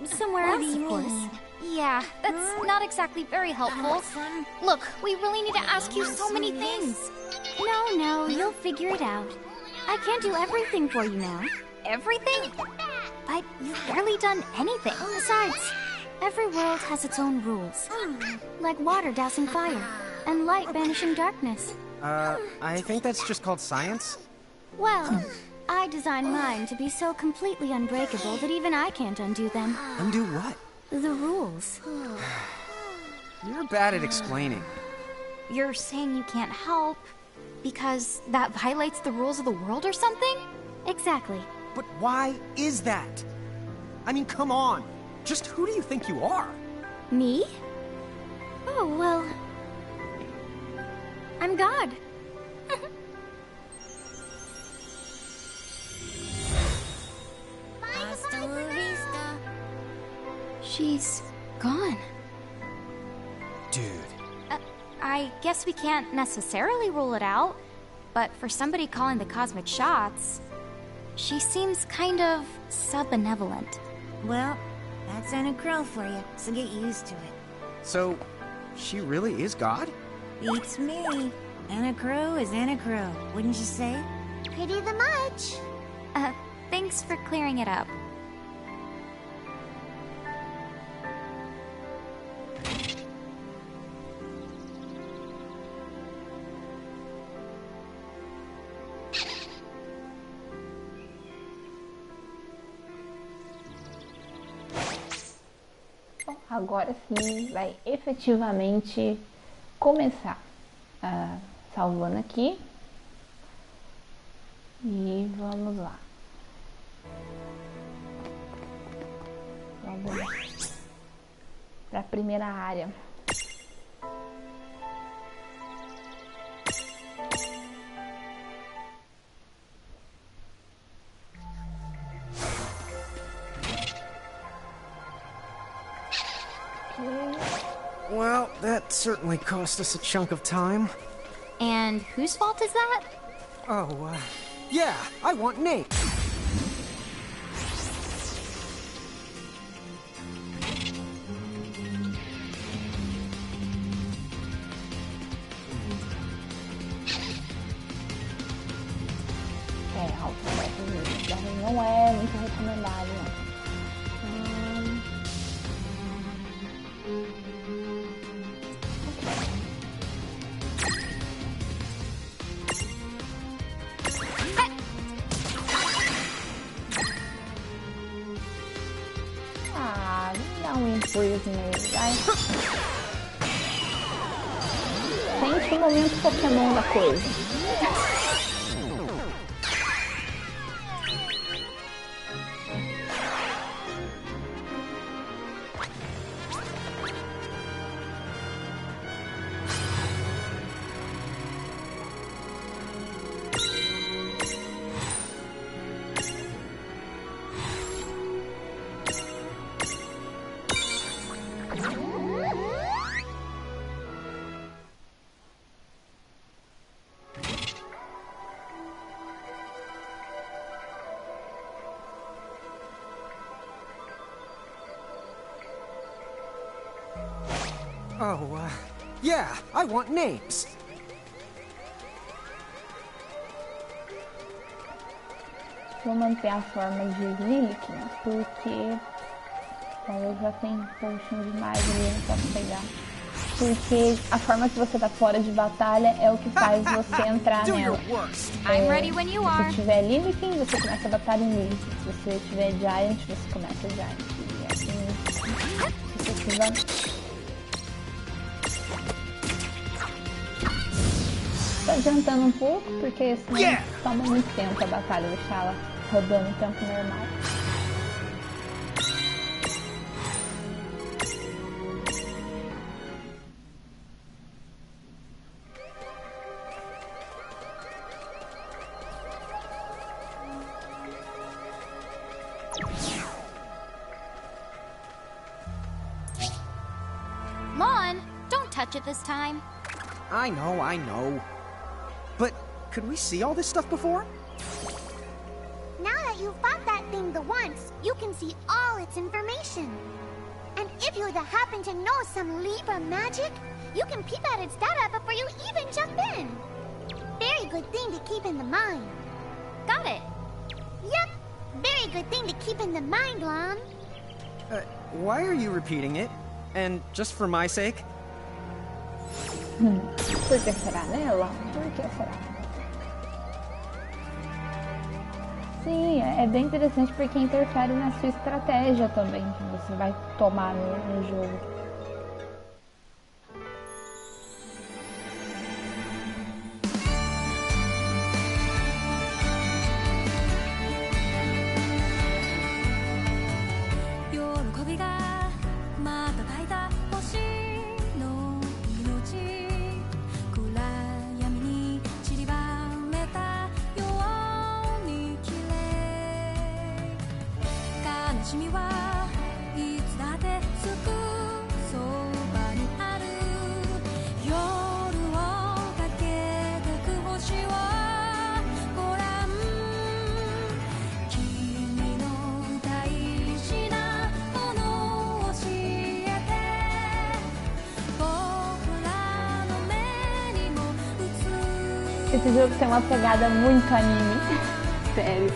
somewhere What else, do you of course. mean? Yeah, that's not exactly very helpful. Look, we really need to ask you so many things. No, you'll figure it out. I can't do everything for you now. Everything? But you've barely done anything. Besides, every world has its own rules. Like water dousing fire, and light banishing darkness. I think that's just called science. Well, I designed mine to be so completely unbreakable that even I can't undo them. Undo what? The rules. You're bad at explaining. You're saying you can't help because that violates the rules of the world or something? Exactly. But why is that? I mean, come on. Just who do you think you are? Me? Oh, well... I'm God. Hasta la vista. She's gone. Dude. I guess we can't necessarily rule it out, but for somebody calling the cosmic shots, she seems kind of sub-benevolent. Well, that's Anna Crow for you, so get used to it. So, she really is God? Beats me. Anna Crow is Anna Crow, wouldn't you say? Pretty the much. Thanks for clearing it up. Bom, agora sim vai efetivamente começar. Salvando aqui. E vamos lá. Vamos para a primeira área. Well, that certainly cost us a chunk of time. And whose fault is that? Oh, yeah, I want names. Alfabeto não é muito recomendado, não. Dá um impulso nele, vai. Sente o momento Pokémon da coisa. Oh, yeah, I want names. Vou manter a forma de Lilikin, porque eu já tenho potion demais ali, eu não posso pegar. Porque a forma que você tá fora de batalha é o que faz você entrar nela. I'm ready when you are. Se tiver Lilikin, você começa a batalha em Lilikin. Se você tiver Giant, você começa Giant. E assim sucessivamente. tá adiantando um pouco, porque senão toma muito tempo a batalha, deixar ela rodando em tempo normal. Mon, don't touch it this time. I know. But could we see all this stuff before? Now that you've fought that thing the once, you can see all its information. And if you happen to know some Libra magic, you can peep at its data before you even jump in. Very good thing to keep in the mind. Got it. Yep, very good thing to keep in the mind, Lon. Why are you repeating it? And just for my sake? Por que será, né, Lon? Por que será? Sim, é bem interessante porque interfere na sua estratégia também, que você vai tomar no jogo. Esse jogo tem uma pegada muito anime. Sério.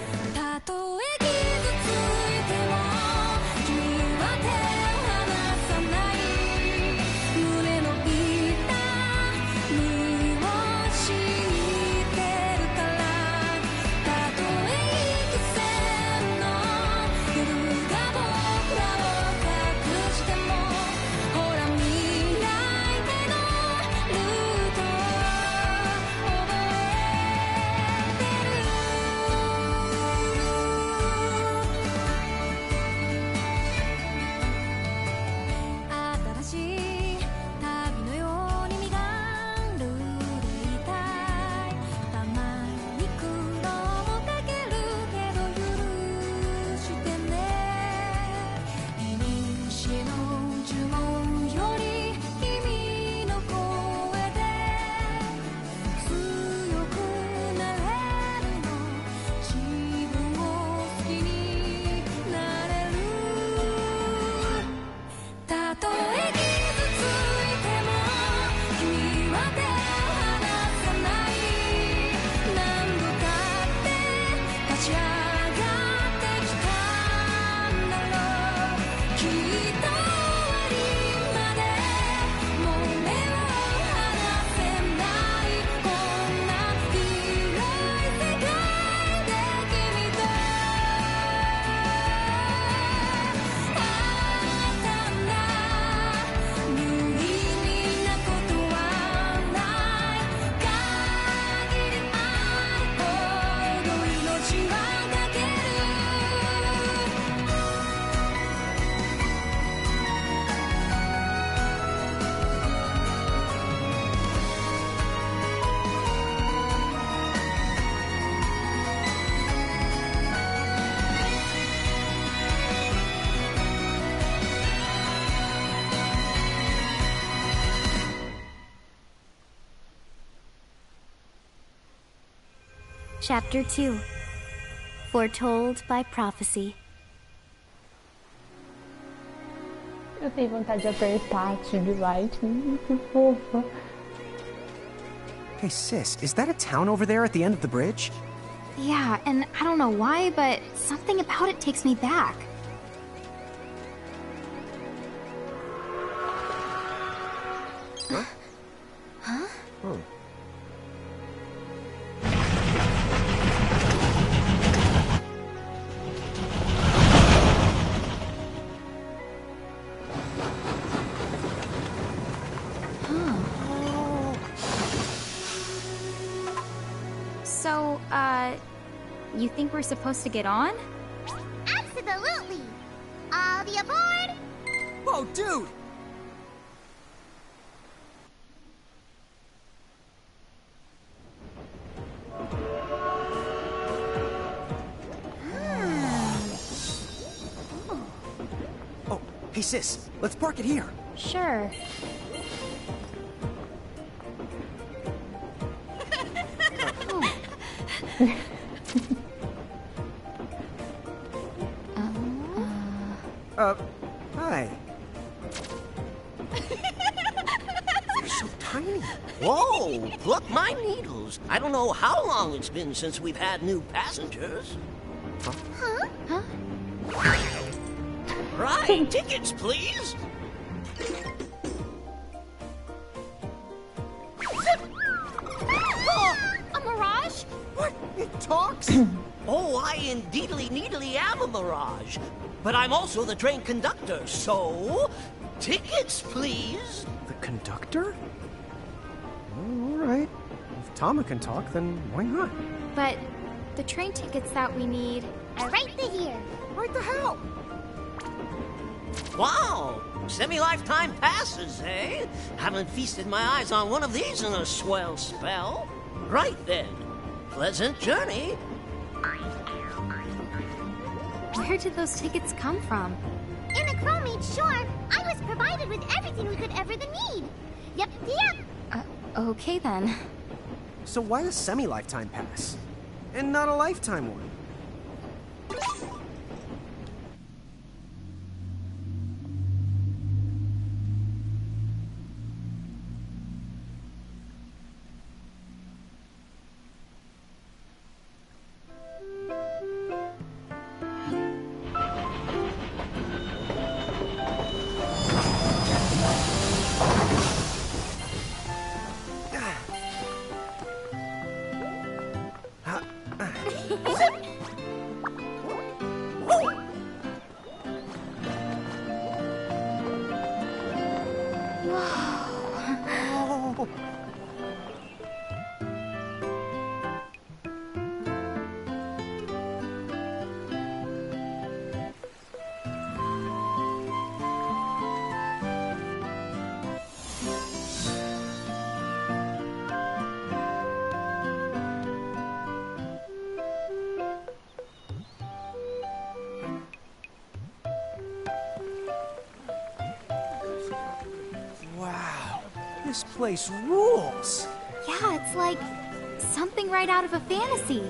Chapter 2 Foretold by Prophecy. Eu tenho vontade de apertar a Chibi Lightning, que fofa. Hey sis, is that a town over there at the end of the bridge? Yeah, and I don't know why, but something about it takes me back. Huh? Huh? Oh. You think we're supposed to get on? Absolutely! All the aboard! Whoa, dude! Oh, hey sis, let's park it here. Sure. Hi. You're so tiny. Whoa, pluck my needles. I don't know how long it's been since we've had new passengers. Huh? Right, tickets, please. A mirage? What? It talks? Oh, I indeedly needly am a mirage. But I'm also the train conductor, so... tickets, please. The conductor? Well, all right. If Tama can talk, then why not? But the train tickets that we need... Right here. Right the hell? Wow, semi-lifetime passes, eh? Haven't feasted my eyes on one of these in a swell spell. Right then, pleasant journey. Where did those tickets come from? In a crow made sure I was provided with everything we could ever need. Yep. Okay then. So why a semi-lifetime pass? And not a lifetime one? Wow, this place rules. Yeah, it's like something right out of a fantasy.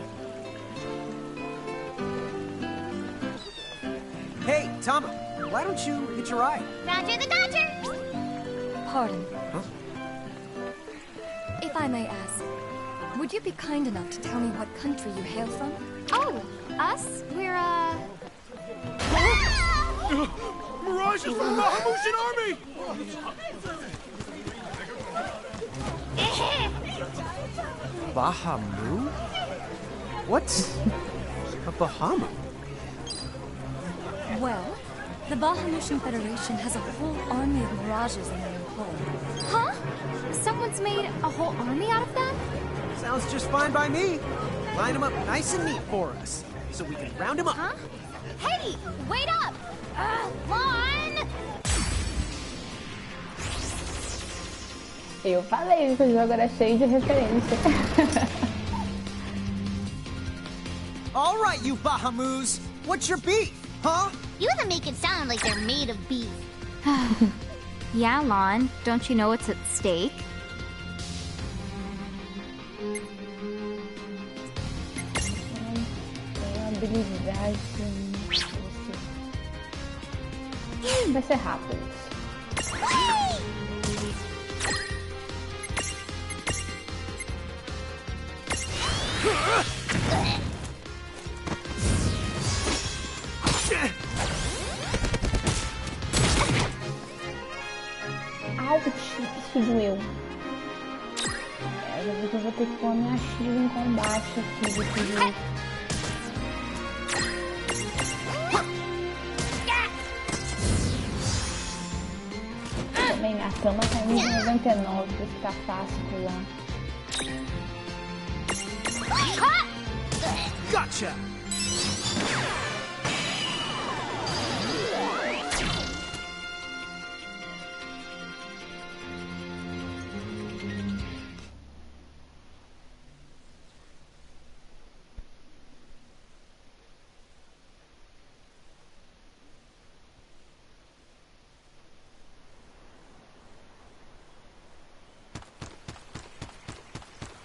Hey, Tama, why don't you hitch a ride? Roger the Dodger! Pardon. Huh? If I may ask, would you be kind enough to tell me what country you hail from? Oh, us? We're, Mirage is from the Bahamutian army! Bahamu? What's a Bahamu? Well, the Bahamutian Federation has a whole army of mirages in their employ. huh? Someone's made a whole army out of them? Sounds just fine by me. Line them up nice and neat for us, so we can round them up. Huh? Hey, wait up! Lon! Eu falei que o jogo era cheio de referência. All right, you Bahamus. What's your beef, huh? You even make it sound like they're made of beef. Yeah, Lon, don't you know what's at stake? Habilidade. Vai ser rápido. Ouch, isso doeu. Eu vi que eu vou ter que pôr minha Shield em combate aqui desse jeito. Também minha cama tá em 99 pra ficar fácil pular. Gotcha!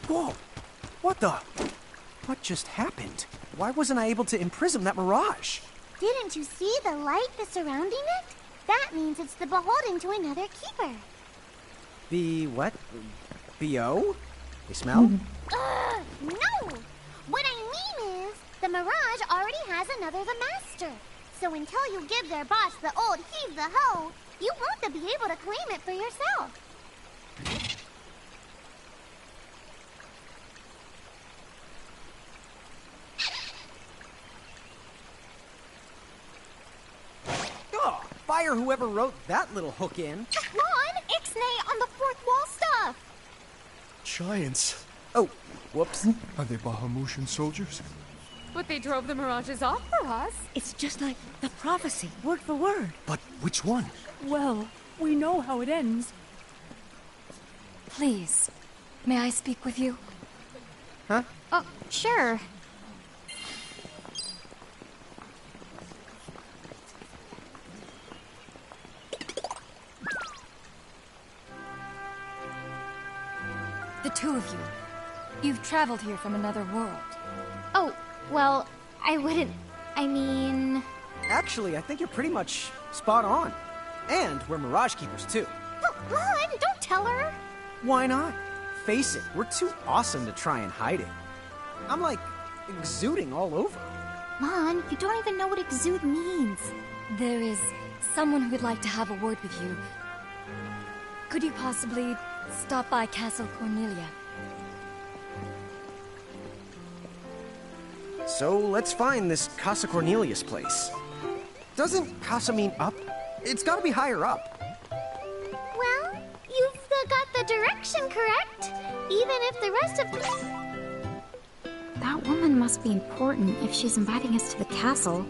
Whoa! What the? What just happened? Why wasn't I able to imprison that mirage? Didn't you see the light that's surrounding it? That means it's the beholden to another keeper. The what? BO? They smell? No! What I mean is, the mirage already has another the master. So until you give their boss the old heave the hoe, you won't be able to claim it for yourself. Oh, fire whoever wrote that little hook in. Ron, Ixnay on the fourth wall stuff! Giants. Oh, whoops. Are they Bahamutian soldiers? But they drove the mirages off for us. It's just like the prophecy, word for word. But which one? Well, we know how it ends. Please, may I speak with you? Huh? Oh, sure. The two of you. You've traveled here from another world. Oh, well, I wouldn't... I mean... Actually, I think you're pretty much spot on. And we're Mirage Keepers, too. Ron, don't tell her. Why not? Face it, we're too awesome to try and hide it. I'm like, exuding all over. Lon, you don't even know what exude means. There is someone who would like to have a word with you. Could you possibly stop by Castle Cornelia? So let's find this Casa Cornelius place. Doesn't Casa mean up? It's gotta be higher up. Well, you've got the direction correct, even if the rest of... That woman must be important if she's inviting us to the castle.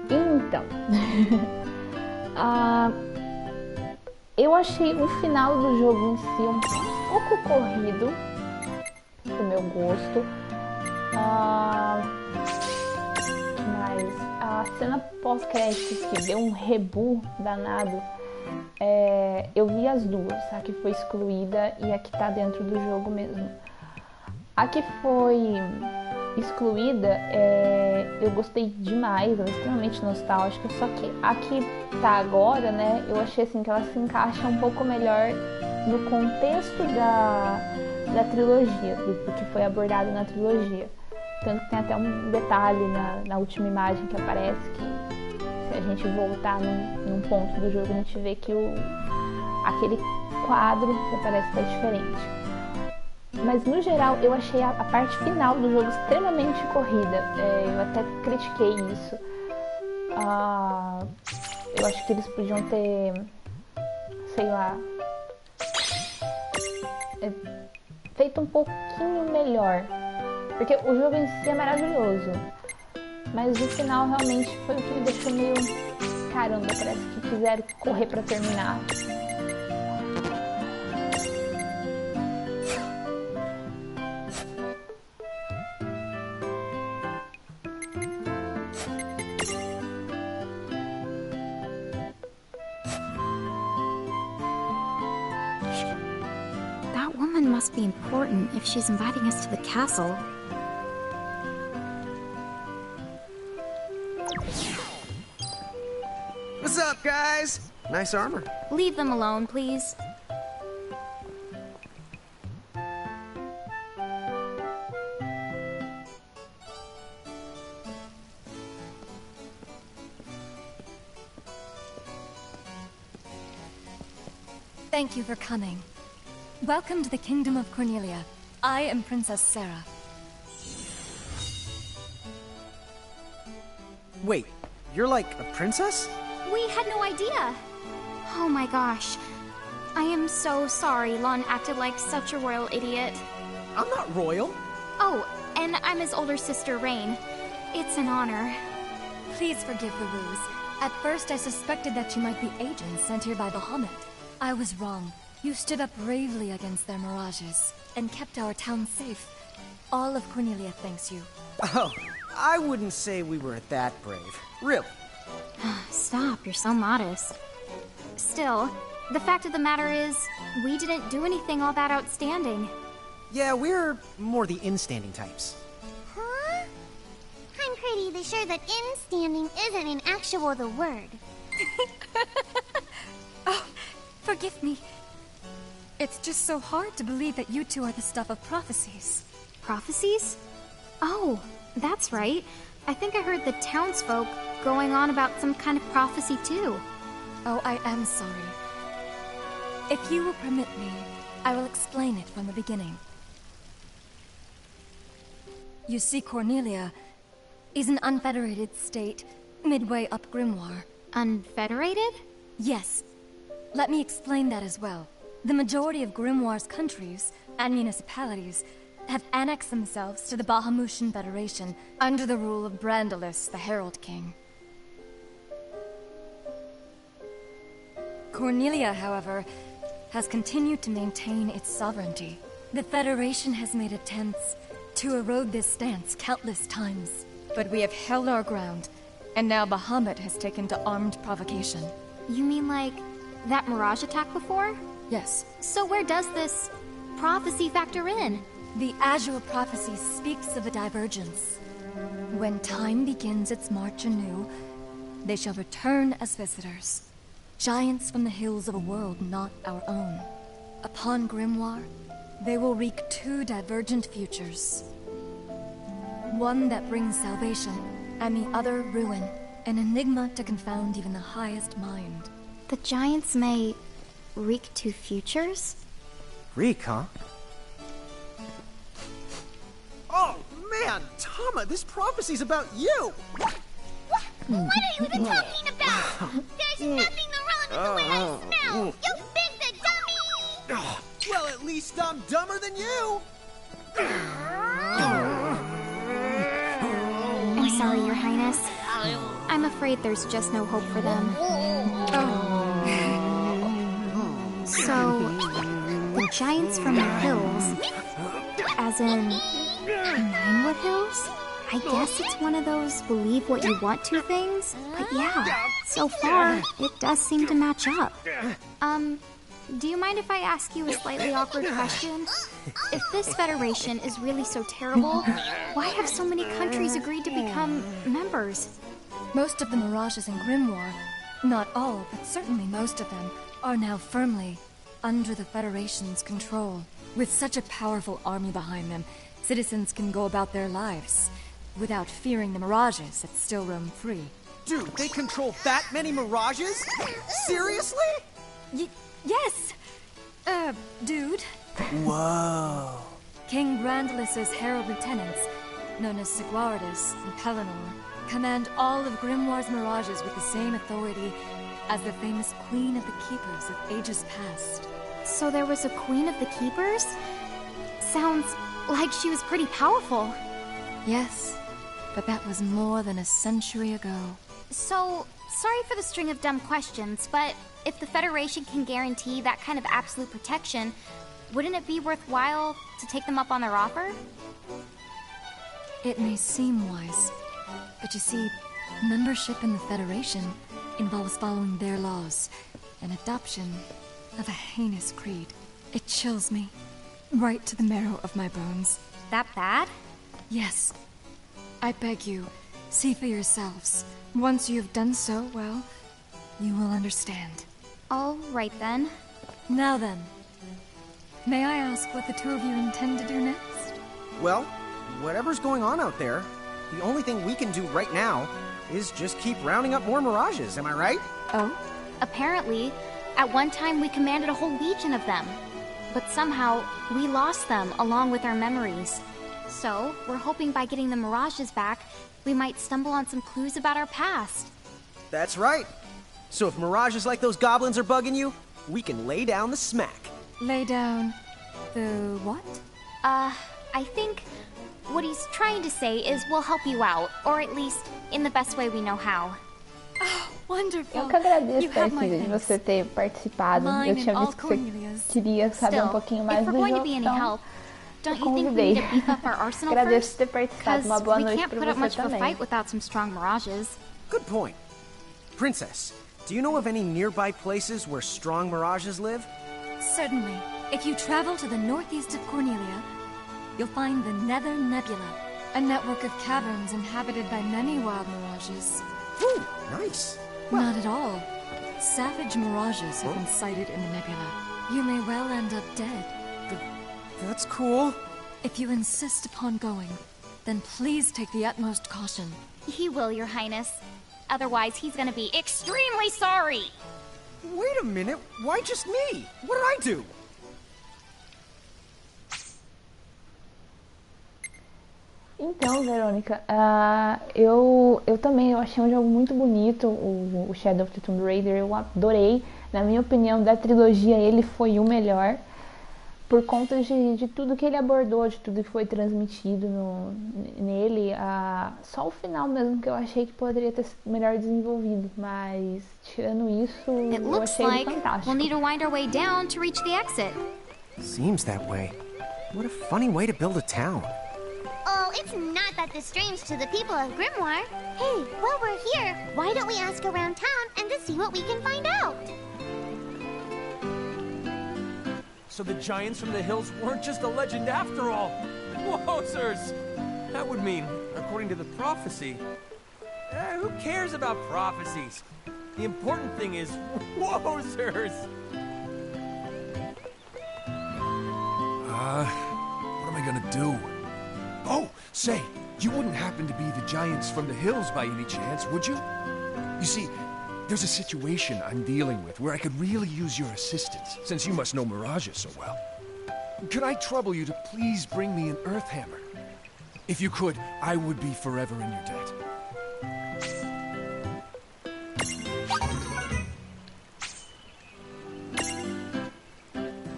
Então, eu achei o final do jogo em si um pouco corrido, pro meu gosto. Mas a cena pós-créditos que deu um rebu danado, eu vi as duas, a que foi excluída e a que tá dentro do jogo mesmo. A que foi excluída, eu gostei demais, ela é extremamente nostálgica, só que a que tá agora, né, eu achei assim que ela se encaixa um pouco melhor no contexto da trilogia, do que foi abordado na trilogia. Tanto que tem até um detalhe na última imagem que aparece, que se a gente voltar num ponto do jogo, a gente vê que aquele quadro que aparece está diferente. Mas no geral eu achei a parte final do jogo extremamente corrida. Eu até critiquei isso. Eu acho que eles podiam ter, sei lá, feito um pouquinho melhor. Porque o jogo em si é maravilhoso. Mas o final realmente foi o que me deixou meio... Caramba, parece que quiseram correr pra terminar. That woman must be important if she's inviting us to the castle. What's up, guys? Nice armor. Leave them alone, please. Thank you for coming. Welcome to the Kingdom of Cornelia. I am Princess Sarah. Wait, you're like a princess? We had no idea. Oh my gosh. I am so sorry Lon acted like such a royal idiot. I'm not royal. Oh, and I'm his older sister, Rain. It's an honor. Please forgive the ruse. At first I suspected that you might be agents sent here by Bahamut. I was wrong. You stood up bravely against their mirages, and kept our town safe. All of Cornelia thanks you. Oh, I wouldn't say we were that brave. Really. Stop, you're so modest. Still, the fact of the matter is, we didn't do anything all that outstanding. Yeah, we're more the in-standing types. Huh? I'm pretty sure that in-standing isn't an actual the word. Oh, forgive me. It's just so hard to believe that you two are the stuff of prophecies. Prophecies? Oh, that's right. I think I heard the townsfolk going on about some kind of prophecy too. Oh, I am sorry. If you will permit me, I will explain it from the beginning. You see, Cornelia is an unfederated state midway up Grimoire. Unfederated? Yes. Let me explain that as well. The majority of Grimoire's countries and municipalities have annexed themselves to the Bahamutian Federation under the rule of Brandalis, the Herald King. Cornelia, however, has continued to maintain its sovereignty. The Federation has made attempts to erode this stance countless times, but we have held our ground, and now Bahamut has taken to armed provocation. You mean like that Mirage attack before? Yes. So where does this prophecy factor in? The Azure Prophecy speaks of a divergence. When time begins its march anew, they shall return as visitors. Giants from the hills of a world not our own. Upon Grimoire, they will wreak two divergent futures. One that brings salvation, and the other ruin. An enigma to confound even the highest mind. The Giants may wreak two futures? Reek, huh? Oh, man! Tama, this prophecy's about you! What are you even talking about? There's nothing wrong with the way I smell! You big the dummy! Well, at least I'm dumber than you! I'm sorry, Your Highness. I'm afraid there's just no hope for them. So, the Giants from the hills, as in Ninewood Hills? I guess it's one of those believe what you want to things, but yeah, so far, it does seem to match up. Do you mind if I ask you a slightly awkward question? If this Federation is really so terrible, why have so many countries agreed to become members? Most of the Mirages in Grimoire, not all, but certainly most of them, are now firmly under the Federation's control. With such a powerful army behind them, citizens can go about their lives without fearing the Mirages that still roam free. Dude, they control that many Mirages? Seriously? Yes! Dude. Whoa. King Brandalis' herald lieutenants, known as Sigwardus and Pelennor, command all of Grimoire's Mirages with the same authority as the famous Queen of the Keepers of ages past. So there was a Queen of the Keepers? Sounds like she was pretty powerful. Yes, but that was more than a century ago. So, sorry for the string of dumb questions, but if the Federation can guarantee that kind of absolute protection, wouldn't it be worthwhile to take them up on their offer? It may seem wise, but you see, membership in the Federation involves following their laws, and adoption of a heinous creed. It chills me, right to the marrow of my bones. That bad? Yes. I beg you, see for yourselves. Once you have done so, well, you will understand. All right then. Now then, may I ask what the two of you intend to do next? Well, whatever's going on out there, the only thing we can do right now is just keep rounding up more Mirages, am I right? Oh? Apparently, at one time we commanded a whole legion of them. But somehow, we lost them along with our memories. So, we're hoping by getting the Mirages back, we might stumble on some clues about our past. That's right. So if mirages like those goblins are bugging you, we can lay down the smack. Lay down the what? I think what he's trying to say is we'll help you out, or at least in the best way we know how. Oh, wonderful. Eu que agradeço, You have my Percy, de thanks. você ter participado. Mine Eu tinha and all visto que você Cornelia's. queria saber Still, pouquinho mais if do we're going jogo, to be any então help, don't eu you think we convidei. need to beef up our arsenal Agradeço first? por ter participado. Because Uma boa we noite can't para put up você much of a também. fight without some strong mirages. Good point. Princess, do you know of any nearby places where strong mirages live? Certainly. If you travel to the northeast of Cornelia, you'll find the Nether Nebula, a network of caverns inhabited by many wild mirages. Ooh, nice. Not at all. Savage mirages have been sighted in the nebula. You may well end up dead. That's cool. If you insist upon going, then please take the utmost caution. He will, Your Highness. Otherwise, he's gonna be extremely sorry. Wait a minute, why just me? What did I do? Então, Verônica, eu também achei um jogo muito bonito, o Shadow of the Tomb Raider, eu adorei. Na minha opinião, da trilogia, ele foi o melhor, por conta de tudo que ele abordou, de tudo que foi transmitido nele. Só o final mesmo que eu achei que poderia ter sido melhor desenvolvido, mas tirando isso, It eu looks achei like ele fantástico. we'll need to wind our way down to reach the exit. Seems that way. What a funny way to build a town. Oh, it's not that strange to the people of Grimoire. Hey, while we're here, why don't we ask around town and to see what we can find out? So the giants from the hills weren't just a legend after all. Wowzers! That would mean, according to the prophecy... who cares about prophecies? The important thing is, wowzers! What am I gonna do? Oh, say, you wouldn't happen to be the giants from the hills by any chance, would you? You see, there's a situation I'm dealing with where I could really use your assistance, since you must know mirages so well. Could I trouble you to please bring me an earth hammer? If you could, I would be forever in your debt.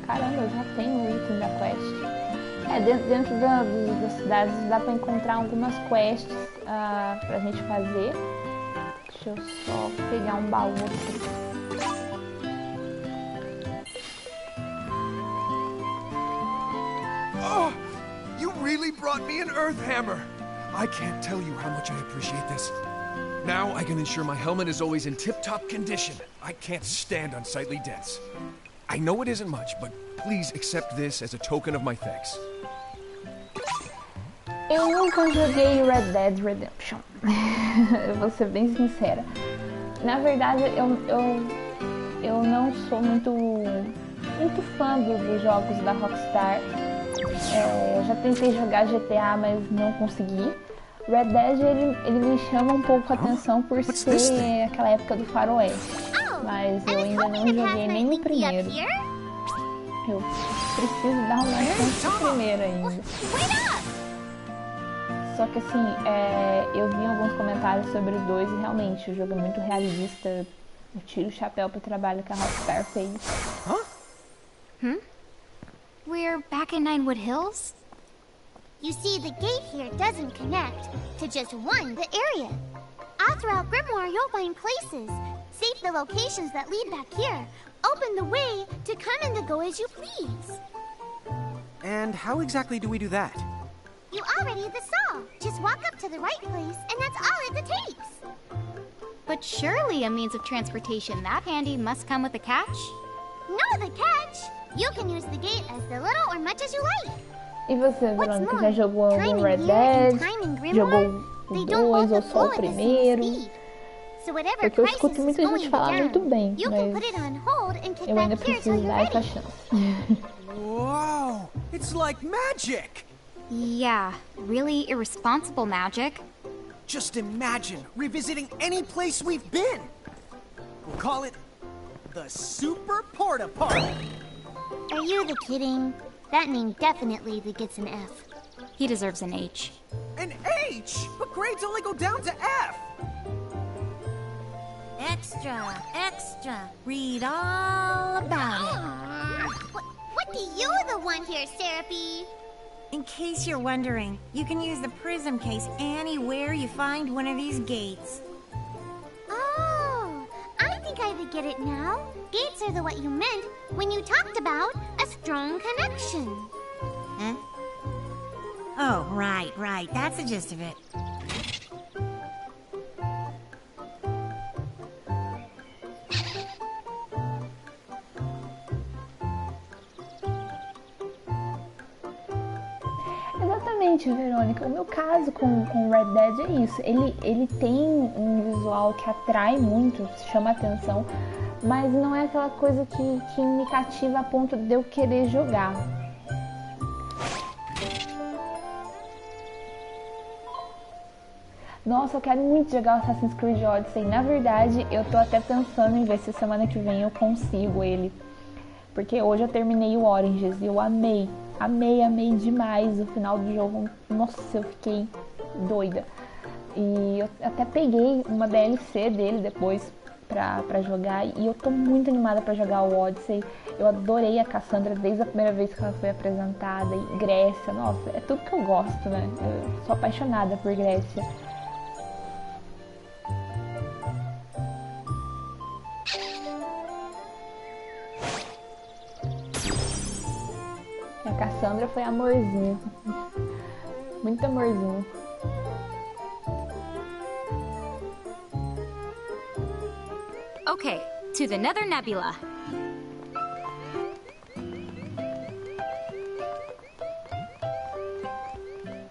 Caramba, eu já tenho o item da quest. Dentro das cidades dá pra encontrar algumas quests pra gente fazer. Deixa eu só pegar um baú aqui. Oh, you really brought me an earth hammer! I can't tell you how much I appreciate this. Now I can ensure my helmet is always in tip-top condition. I can't stand unsightly dents. I know it isn't much, but please accept this as a token of my thanks. Eu nunca joguei Red Dead Redemption. Eu vou ser bem sincera. Na verdade, eu não sou muito fã dos jogos da Rockstar. Eu já tentei jogar GTA, mas não consegui. Red Dead, ele me chama um pouco a atenção por ser aquela época do faroeste. Mas eu ainda não joguei nem o primeiro. Eu preciso dar uma chance pro primeiro ainda. Só que assim, eu vi alguns comentários sobre o 2 e realmente o jogo é muito realista. Eu tiro o chapéu pro trabalho que a Rockstar fez. We're back in Ninewood Hills? You see, the gate here doesn't connect to just the area. All throughout Grimoire, you'll find places. Save the locations that lead back here. Open the way to come and to go as you please. And how exactly do we do that? You already saw. Just walk up to the right place, and that's all it takes. But surely a means of transportation that handy must come with a catch? No, the catch! You can use the gate as little or much as you like. E você, Verônica, já jogou algum Red Dead? Jogou o 2 ou só o primeiro? Porque eu escuto muita gente falar muito bem, mas eu ainda preciso dar essa chance. Whoa! It's like magic! Yeah, really irresponsible magic. Just imagine revisiting any place we've been. We'll call it the Super Porta Party. Are you kidding? That name definitely gets an F. He deserves an H. An H? But grades only go down to F. Extra, extra. Read all about it. What do you the one here, Seraphie? In case you're wondering, you can use the prism case anywhere you find one of these gates. Oh, I think I get it now. Gates are what you meant when you talked about a strong connection. Huh? Oh, right. That's the gist of it. Exatamente, Verônica. O meu caso com Red Dead é isso. Ele tem um visual que atrai muito, chama atenção, mas não é aquela coisa que me cativa a ponto de eu querer jogar. Nossa, eu quero muito jogar o Assassin's Creed Odyssey. Na verdade, eu tô até pensando em ver se semana que vem eu consigo ele. Porque hoje eu terminei o Oranges e eu amei demais o final do jogo. Nossa, eu fiquei doida. E eu até peguei uma DLC dele depois pra jogar. E eu tô muito animada pra jogar o Odyssey. Eu adorei a Cassandra desde a primeira vez que ela foi apresentada. E Grécia, nossa, é tudo que eu gosto, né? Eu sou apaixonada por Grécia. A Cassandra foi amorzinho. Muito amorzinho. Okay, to the Nether Nebula.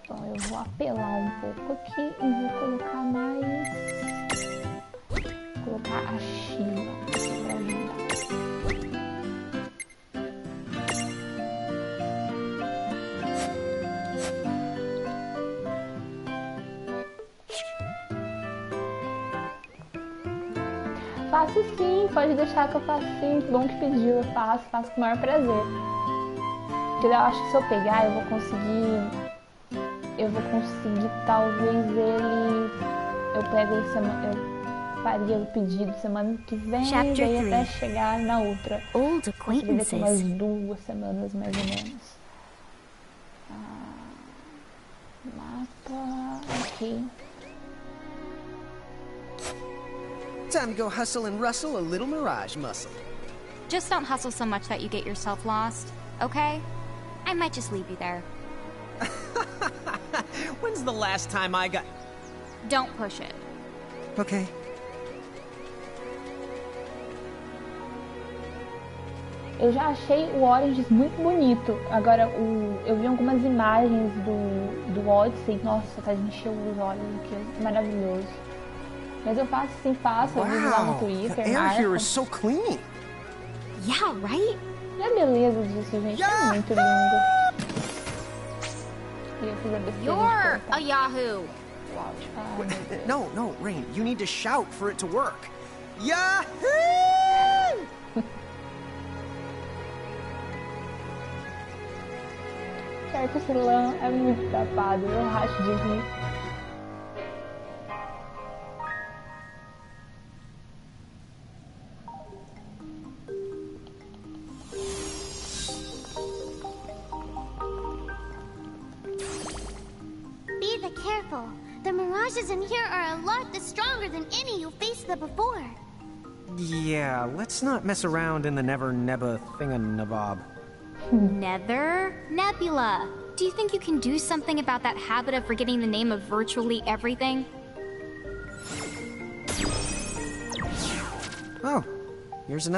Então eu vou apelar um pouco aqui e vou colocar mais... Vou colocar a Sheila pra ajudar. Faço sim, pode deixar que eu faço sim. Que bom que pediu, eu faço com o maior prazer. Porque eu acho que se eu pegar, eu vou conseguir talvez ele... Eu pego ele semana... Eu faria o pedido semana que vem, daí até chegar na outra. Old acquaintances. Umas 2 semanas, mais ou menos. Mapa... Ok. Time to go hustle and rustle a little mirage muscle. Just don't hustle so much that you get yourself lost, okay? I might just leave you there. When's the last time I got... Don't push it. Okay. Eu já achei o Origins muito bonito. Agora, eu vi algumas imagens do Odyssey. Nossa, tá de encher os olhos aqui. Maravilhoso. Mas eu faço sim, eu vi lá no Twitter. The air here is so clean. Yeah, right? E a beleza disso, gente, é muito lindo. You're a Yahoo! No, Rain, you need to shout for it to work. Yahoo! Certo, esse lã é muito tapado, eu racho de rir. Careful. The mirages in here are a lot stronger than any you faced before. Yeah, let's not mess around in the Never Nebba thinganabob. Nether Nebula. Do you think you can do something about that habit of forgetting the name of virtually everything? Oh, here's another.